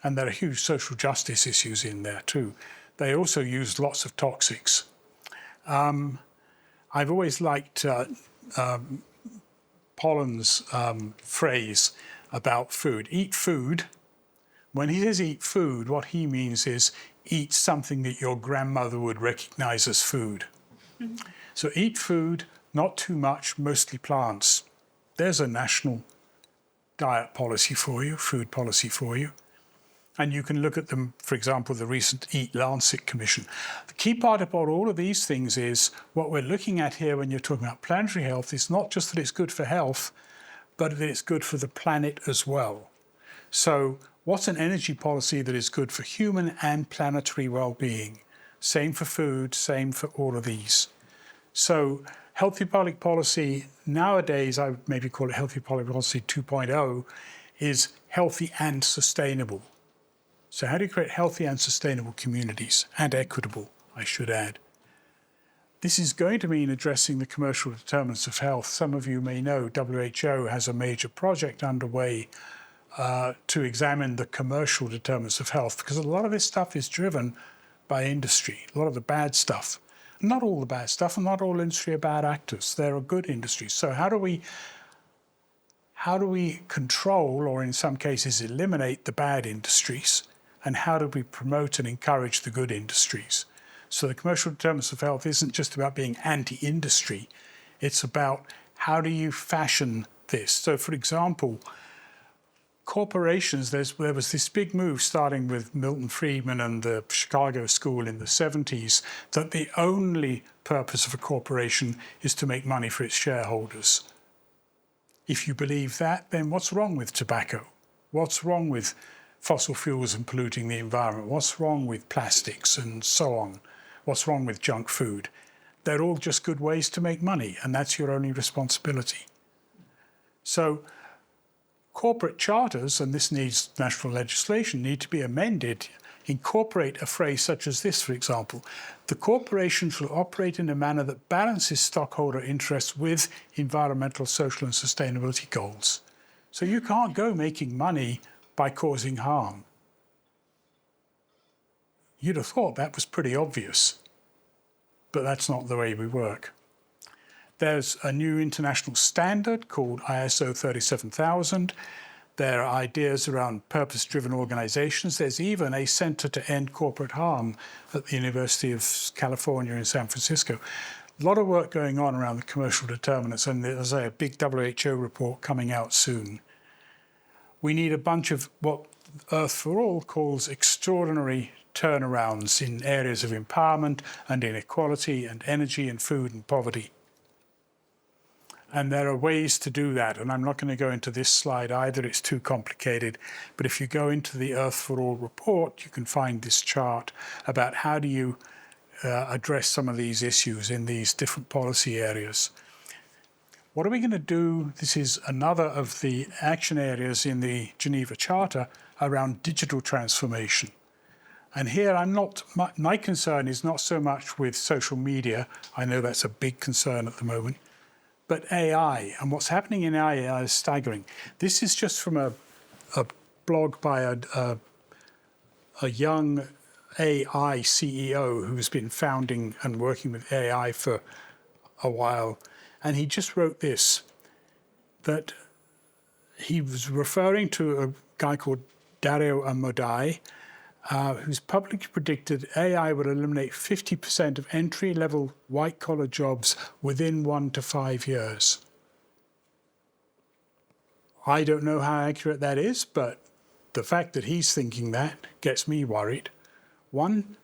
and there are huge social justice issues in there too. They also use lots of toxics. I've always liked Pollan's phrase about food. Eat food. When he says eat food, what he means is eat something that your grandmother would recognize as food. Mm-hmm. So eat food, not too much, mostly plants. There's a national diet policy for you, food policy for you. And you can look at them, for example, the recent Eat Lancet Commission. The key part about all of these things is what we're looking at here when you're talking about planetary health is not just that it's good for health, but that it's good for the planet as well. So what's an energy policy that is good for human and planetary well-being? Same for food, same for all of these. So healthy public policy nowadays, I would maybe call it healthy public policy 2.0, is healthy and sustainable. So how do you create healthy and sustainable communities, and equitable, I should add? This is going to mean addressing the commercial determinants of health. Some of you may know WHO has a major project underway to examine the commercial determinants of health, because a lot of this stuff is driven by industry, a lot of the bad stuff. Not all the bad stuff, and not all industry are bad actors. There are good industries. So how do we control, or in some cases eliminate, the bad industries? And how do we promote and encourage the good industries? So the commercial determinants of health isn't just about being anti-industry. It's about how do you fashion this? So, for example, corporations, there was this big move starting with Milton Friedman and the Chicago School in the 70s, that the only purpose of a corporation is to make money for its shareholders. If you believe that, then what's wrong with tobacco? What's wrong with fossil fuels and polluting the environment? What's wrong with plastics and so on? What's wrong with junk food? They're all just good ways to make money, and that's your only responsibility. So corporate charters, and this needs national legislation, need to be amended, incorporate a phrase such as this, for example: the corporations will operate in a manner that balances stockholder interests with environmental, social and sustainability goals. So you can't go making money by causing harm. You'd have thought that was pretty obvious, but that's not the way we work. There's a new international standard called ISO 37000. There are ideas around purpose-driven organizations. There's even a Center to End Corporate Harm at the University of California in San Francisco. A lot of work going on around the commercial determinants, and there's a big WHO report coming out soon. We need a bunch of what Earth for All calls extraordinary turnarounds in areas of empowerment and inequality and energy and food and poverty. And there are ways to do that. And I'm not going to go into this slide either, it's too complicated. But if you go into the Earth for All report, you can find this chart about how do you address some of these issues in these different policy areas. What are we going to do? This is another of the action areas in the Geneva Charter around digital transformation. And here my concern is not so much with social media. I know that's a big concern at the moment. But AI, and what's happening in AI is staggering. This is just from a blog by a young AI CEO who's been founding and working with AI for a while. And he just wrote this, that he was referring to a guy called Dario Amodei, who's publicly predicted AI will eliminate 50% of entry-level white-collar jobs within 1 to 5 years. I don't know how accurate that is, but the fact that he's thinking that gets me worried. 1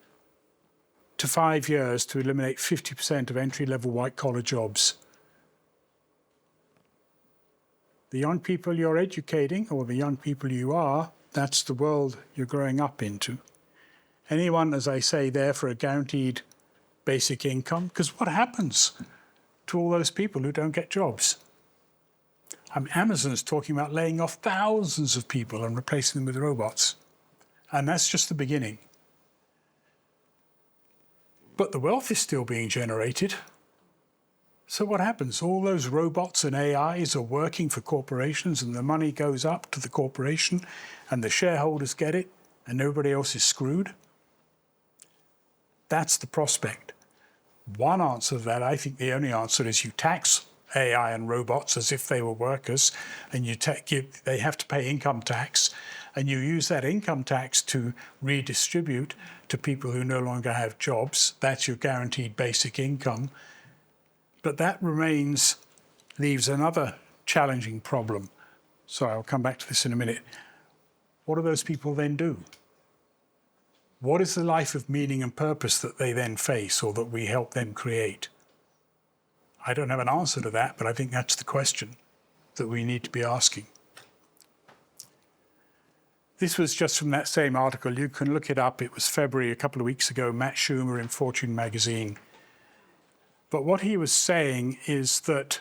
to 5 years to eliminate 50% of entry-level white-collar jobs. The young people you're educating, or the young people you are, that's the world you're growing up into. Anyone, as I say, there for a guaranteed basic income? Because what happens to all those people who don't get jobs? Amazon's talking about laying off thousands of people and replacing them with robots. And that's just the beginning. But the wealth is still being generated. So what happens? All those robots and AIs are working for corporations, and the money goes up to the corporation and the shareholders get it and nobody else is screwed. That's the prospect. One answer to that, I think the only answer, is you tax AI and robots as if they were workers, and they have to pay income tax, and you use that income tax to redistribute to people who no longer have jobs. That's your guaranteed basic income. But that leaves another challenging problem. So I'll come back to this in a minute. What do those people then do? What is the life of meaning and purpose that they then face, or that we help them create? I don't have an answer to that, but I think that's the question that we need to be asking. This was just from that same article. You can look it up. It was February, a couple of weeks ago, Matt Schumer in Fortune magazine. But what he was saying is that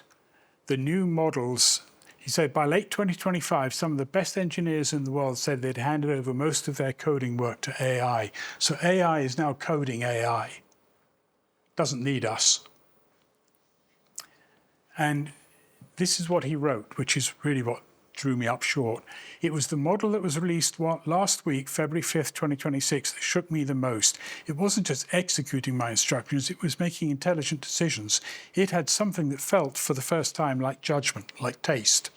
the new models, he said by late 2025, some of the best engineers in the world said they'd handed over most of their coding work to AI. So AI is now coding AI. Doesn't need us. And this is what he wrote, which is really what drew me up short. It was the model that was released last week, February 5th, 2026, that shook me the most. It wasn't just executing my instructions, it was making intelligent decisions. It had something that felt, for the first time, like judgment, like taste.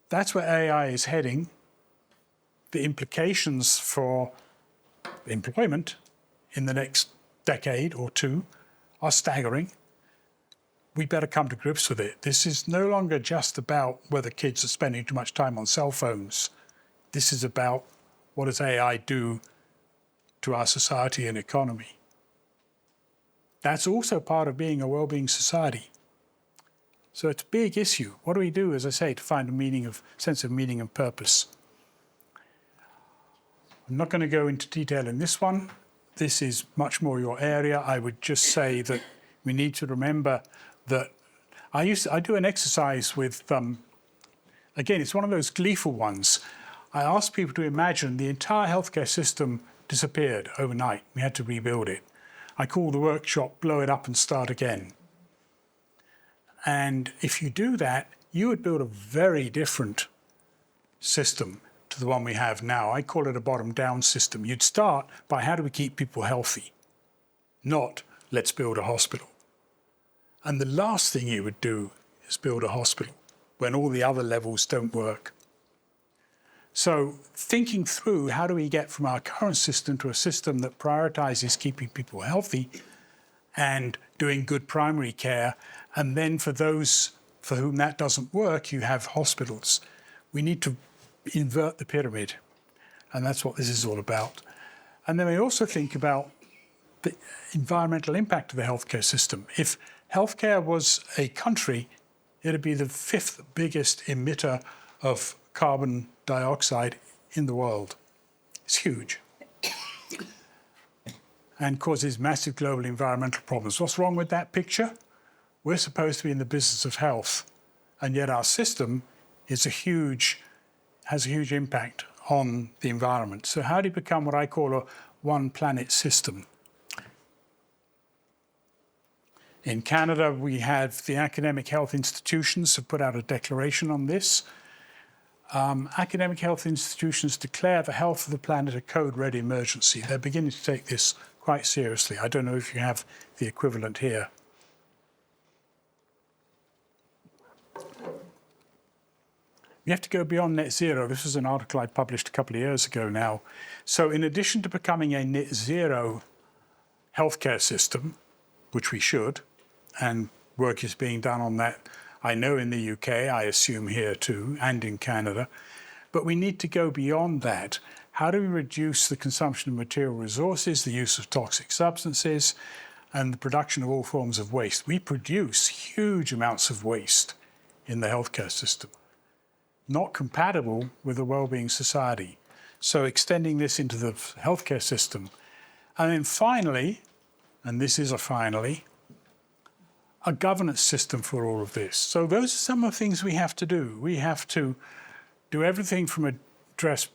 That's where AI is heading. The implications for employment in the next decade or two are staggering. We better come to grips with it. This is no longer just about whether kids are spending too much time on cell phones. This is about what does AI do to our society and economy. That's also part of being a well-being society. So it's a big issue. What do we do, as I say, to find a sense of meaning and purpose? I'm not going to go into detail in this one. This is much more your area. I would just say that we need to remember that I do an exercise with, again, it's one of those gleeful ones. I ask people to imagine the entire healthcare system disappeared overnight. We had to rebuild it. I call the workshop Blow It Up and Start Again. And if you do that, you would build a very different system to the one we have now. I call it a bottom-down system. You'd start by how do we keep people healthy, not let's build a hospital. And the last thing you would do is build a hospital when all the other levels don't work. So thinking through how do we get from our current system to a system that prioritizes keeping people healthy and doing good primary care, and then for those for whom that doesn't work, you have hospitals. We need to invert the pyramid, and that's what this is all about. And then we also think about the environmental impact of the healthcare system. If healthcare was a country, it'd be the 5th biggest emitter of carbon dioxide in the world. It's huge. And causes massive global environmental problems. What's wrong with that picture? We're supposed to be in the business of health, and yet our system has a huge impact on the environment. So how do you become what I call a one planet system? In Canada, we have the academic health institutions have put out a declaration on this. Academic health institutions declare the health of the planet a code-red emergency. They're beginning to take this quite seriously. I don't know if you have the equivalent here. You have to go beyond net zero. This was an article I published a couple of years ago now. So in addition to becoming a net zero healthcare system, which we should, and work is being done on that, I know in the UK, I assume here too, and in Canada, but we need to go beyond that. How do we reduce the consumption of material resources, the use of toxic substances, and the production of all forms of waste? We produce huge amounts of waste in the healthcare system, not compatible with a well-being society. So extending this into the healthcare system. And then finally, and this is a finally, a governance system for all of this. So those are some of the things we have to do. We have to do everything from address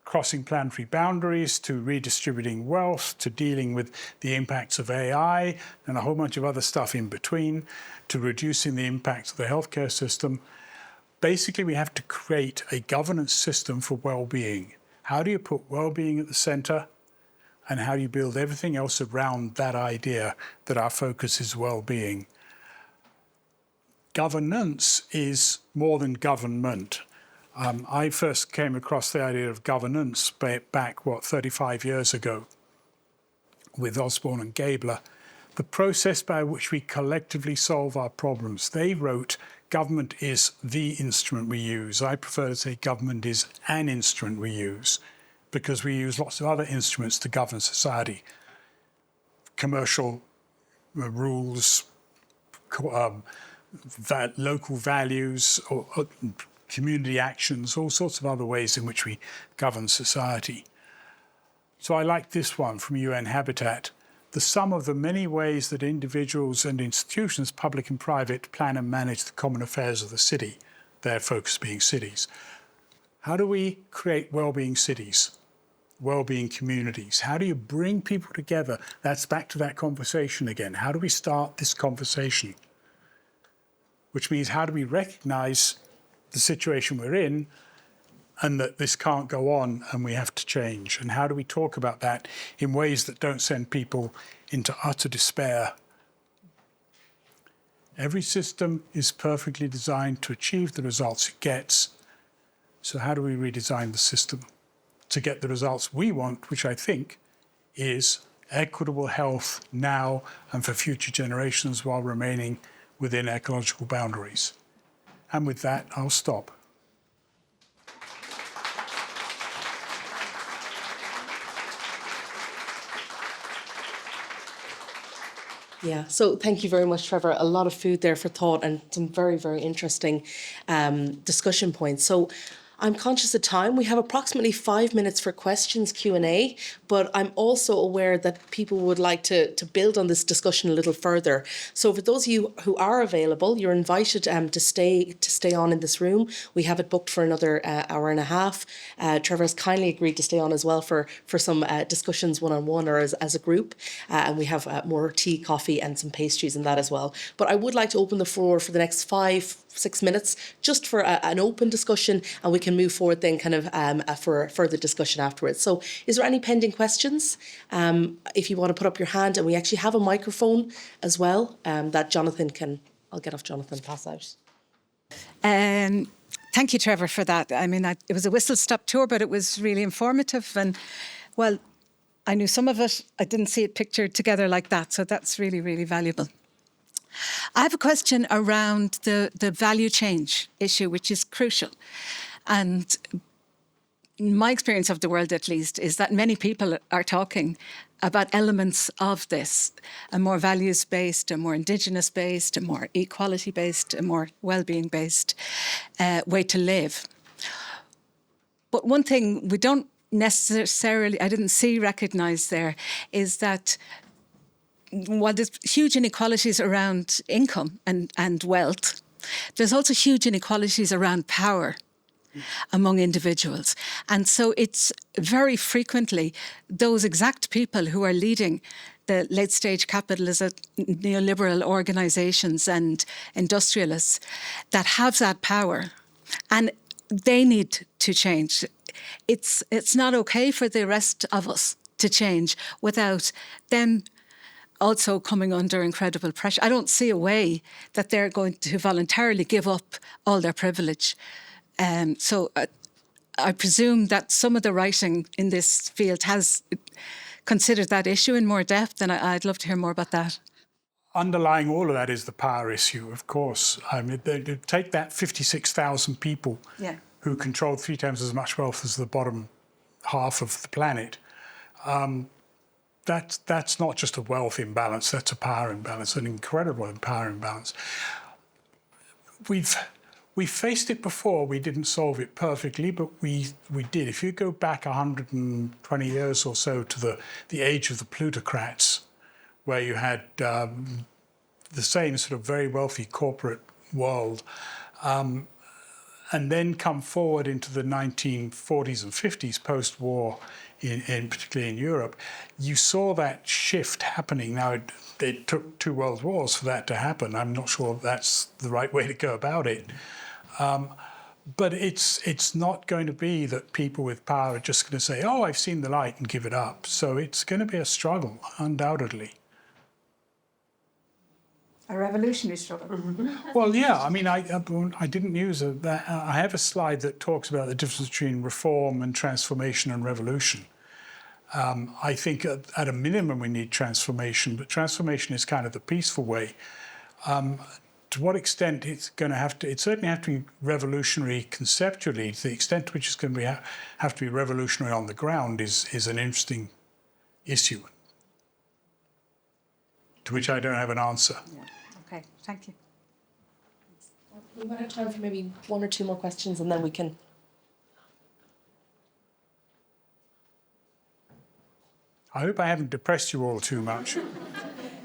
crossing planetary boundaries, to redistributing wealth, to dealing with the impacts of AI and a whole bunch of other stuff in between, to reducing the impacts of the healthcare system. Basically, we have to create a governance system for well-being. How do you put well-being at the center? And how do you build everything else around that idea that our focus is well-being? Governance is more than government. I first came across the idea of governance back, 35 years ago with Osborne and Gabler. The process by which we collectively solve our problems. They wrote, government is the instrument we use. I prefer to say government is an instrument we use, because we use lots of other instruments to govern society. Commercial rules, local values, or community actions, all sorts of other ways in which we govern society. So I like this one from UN Habitat. The sum of the many ways that individuals and institutions, public and private, plan and manage the common affairs of the city, their focus being cities. How do we create well-being cities, well-being communities? How do you bring people together? That's back to that conversation again. How do we start this conversation? Which means, how do we recognize the situation we're in and that this can't go on and we have to change? And how do we talk about that in ways that don't send people into utter despair? Every system is perfectly designed to achieve the results it gets. So how do we redesign the system to get the results we want, which I think is equitable health now and for future generations while remaining within ecological boundaries? And with that, I'll stop. Yeah, so thank you very much, Trevor. A lot of food there for thought and some very, very interesting discussion points. So I'm conscious of time. We have approximately 5 minutes for questions, Q&A, but I'm also aware that people would like to build on this discussion a little further. So for those of you who are available, you're invited to stay on in this room. We have it booked for another hour and a half. Trevor has kindly agreed to stay on as well for some discussions one-on-one or as a group. And we have more tea, coffee and some pastries in that as well. But I would like to open the floor for the next 5-6 minutes just for an open discussion, and we can move forward then kind of for further discussion afterwards. So is there any pending questions? If you want to put up your hand, and we actually have a microphone as well that Jonathan can, I'll get off Jonathan, pass out. Thank you, Trevor, for that. I mean, it was a whistle-stop tour, but it was really informative. And, well, I knew some of it. I didn't see it pictured together like that. So that's really, really valuable. I have a question around the value change issue, which is crucial. And my experience of the world, at least, is that many people are talking about elements of this, a more values-based, a more indigenous-based, a more equality-based, a more well-being-based way to live. But one thing we don't necessarily, I didn't see recognised there, is that while there's huge inequalities around income and wealth, there's also huge inequalities around power among individuals. And so it's very frequently those exact people who are leading the late-stage capitalist, neoliberal organisations and industrialists that have that power. And they need to change. It's not okay for the rest of us to change without them also coming under incredible pressure. I don't see a way that they're going to voluntarily give up all their privilege. So I presume that some of the writing in this field has considered that issue in more depth, and I'd love to hear more about that. Underlying all of that is the power issue, of course. I mean, they take that 56,000 people who control 3 times as much wealth as the bottom half of the planet. That's not just a wealth imbalance, that's a power imbalance, an incredible power imbalance. We faced it before. We didn't solve it perfectly, but we did. If you go back 120 years or so to the age of the plutocrats, where you had the same sort of very wealthy corporate world, and then come forward into the 1940s and 50s, post-war, particularly in Europe, you saw that shift happening. Now, it took 2 world wars for that to happen. I'm not sure that's the right way to go about it. But it's not going to be that people with power are just going to say, oh, I've seen the light, and give it up. So it's going to be a struggle, undoubtedly. A revolutionary struggle. Well, yeah. I mean, I didn't use that. I have a slide that talks about the difference between reform and transformation and revolution. I think at a minimum we need transformation, but transformation is kind of the peaceful way. To what extent it's going to have to, it certainly have to be revolutionary conceptually. To the extent to which it's going to have to be revolutionary on the ground is an interesting issue, to which I don't have an answer. Yeah. Okay, thank you. We might have time for maybe 1 or 2 more questions, and then we can. I hope I haven't depressed you all too much.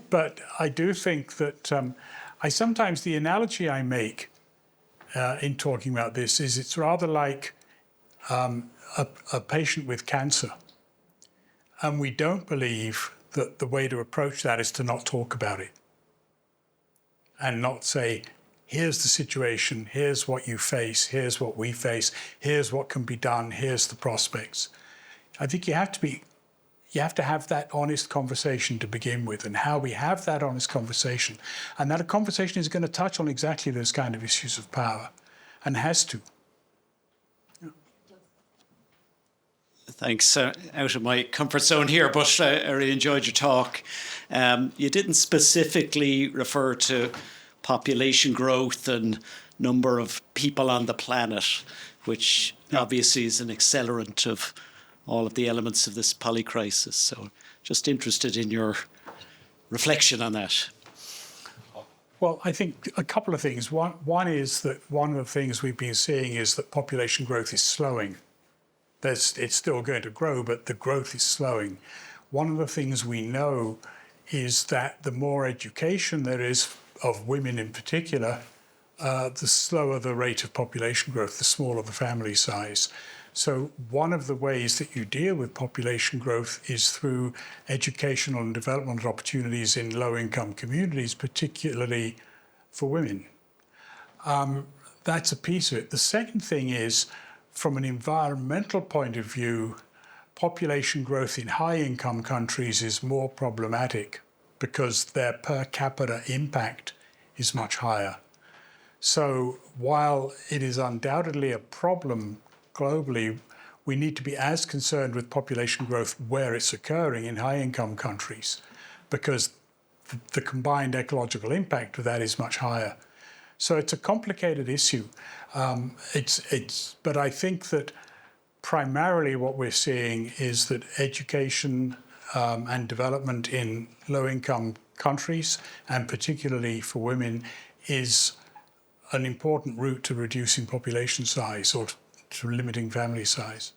But I do think that sometimes the analogy I make in talking about this is it's rather like a patient with cancer. And we don't believe that the way to approach that is to not talk about it and not say, here's the situation, here's what you face, here's what we face, here's what can be done, here's the prospects. I think you have to have that honest conversation to begin with, and how we have that honest conversation. And that conversation is going to touch on exactly those kind of issues of power, and has to. Thanks. Out of my comfort zone here, but I really enjoyed your talk. You didn't specifically refer to population growth and number of people on the planet, which obviously is an accelerant of all of the elements of this polycrisis. So just interested in your reflection on that. Well, I think a couple of things. One is that one of the things we've been seeing is that population growth is slowing. It's still going to grow, but the growth is slowing. One of the things we know is that the more education there is of women in particular, the slower the rate of population growth, the smaller the family size. So one of the ways that you deal with population growth is through educational and development opportunities in low-income communities, particularly for women. That's a piece of it. The second thing is, from an environmental point of view, population growth in high-income countries is more problematic because their per capita impact is much higher. So while it is undoubtedly a problem globally, we need to be as concerned with population growth where it's occurring in high-income countries, because the combined ecological impact of that is much higher. So it's a complicated issue. But I think that primarily what we're seeing is that education and development in low-income countries, and particularly for women, is an important route to reducing population size or to limiting family size.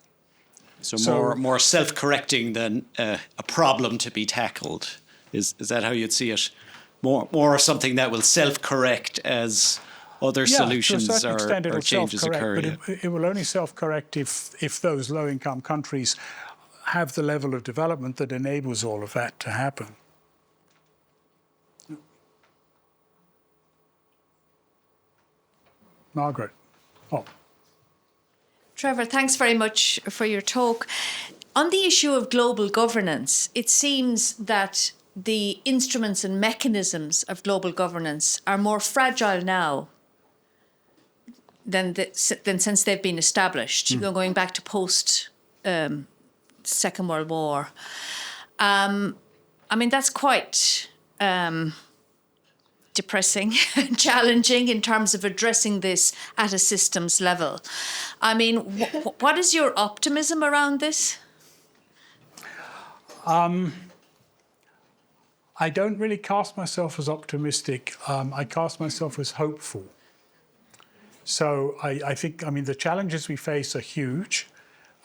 So more self-correcting than a problem to be tackled. Is that how you'd see it? More something that will self-correct as other solutions or changes occur. But it will only self-correct if those low-income countries have the level of development that enables all of that to happen. Margaret. Oh. Trevor, thanks very much for your talk. On the issue of global governance, it seems that the instruments and mechanisms of global governance are more fragile now than since they've been established, going back to post Second World War. I mean, that's quite depressing and challenging in terms of addressing this at a systems level. I mean, what is your optimism around this? I don't really cast myself as optimistic. I cast myself as hopeful. So I think, I mean, the challenges we face are huge.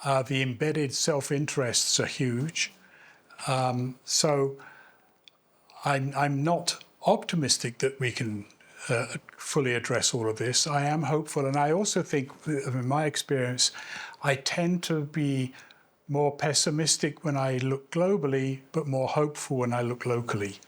The embedded self-interests are huge. So I'm not optimistic that we can fully address all of this. I am hopeful, and I also think, in my experience, I tend to be more pessimistic when I look globally, but more hopeful when I look locally.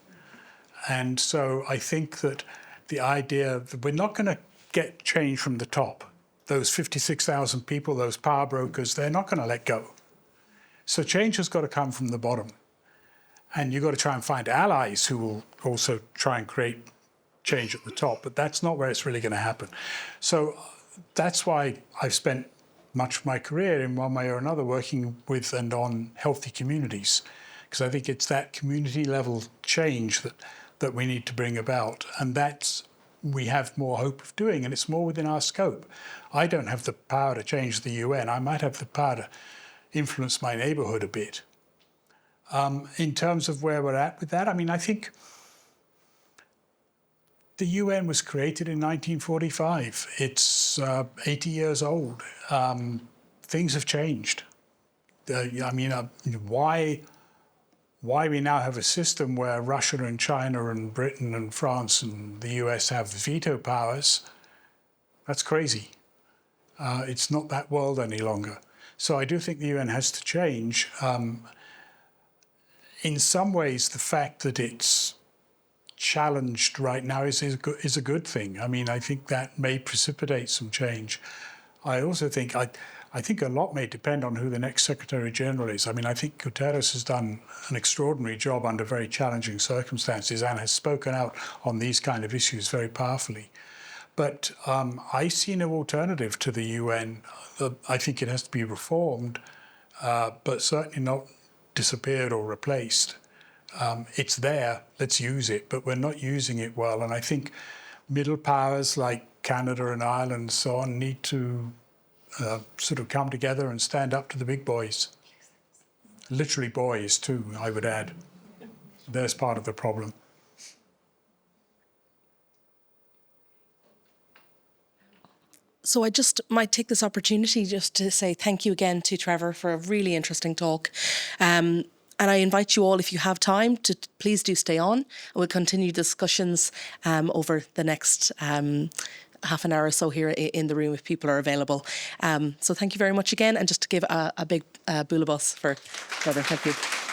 And so I think that the idea that we're not going to get change from the top. Those 56,000 people, those power brokers, they're not going to let go. So change has got to come from the bottom. And you've got to try and find allies who will also try and create change at the top. But that's not where it's really going to happen. So that's why I've spent much of my career in one way or another working with and on healthy communities. Because I think it's that community level change that we need to bring about. And that's we have more hope of doing, and it's more within our scope. I don't have the power to change the UN. I might have the power to influence my neighborhood a bit. In terms of where we're at with that, I mean, I think the UN was created in 1945. It's 80 years old. Things have changed. I mean, why we now have a system where Russia and China and Britain and France and the US have veto powers, that's crazy. It's not that world any longer. So I do think the UN has to change. In some ways, the fact that it's challenged right now is a good thing. I mean, I think that may precipitate some change. I also think I think a lot may depend on who the next Secretary General is. I mean, I think Guterres has done an extraordinary job under very challenging circumstances and has spoken out on these kind of issues very powerfully. But I see no alternative to the UN. I think it has to be reformed, but certainly not disappeared or replaced. It's there, let's use it, but we're not using it well. And I think middle powers like Canada and Ireland and so on need to sort of come together and stand up to the big boys. Literally boys too, I would add. There's part of the problem. So I just might take this opportunity just to say thank you again to Trevor for a really interesting talk. And I invite you all, if you have time, to please do stay on. We'll continue discussions over the next half an hour or so here in the room if people are available. So thank you very much again. And just to give a big boulabus for Trevor. Thank you.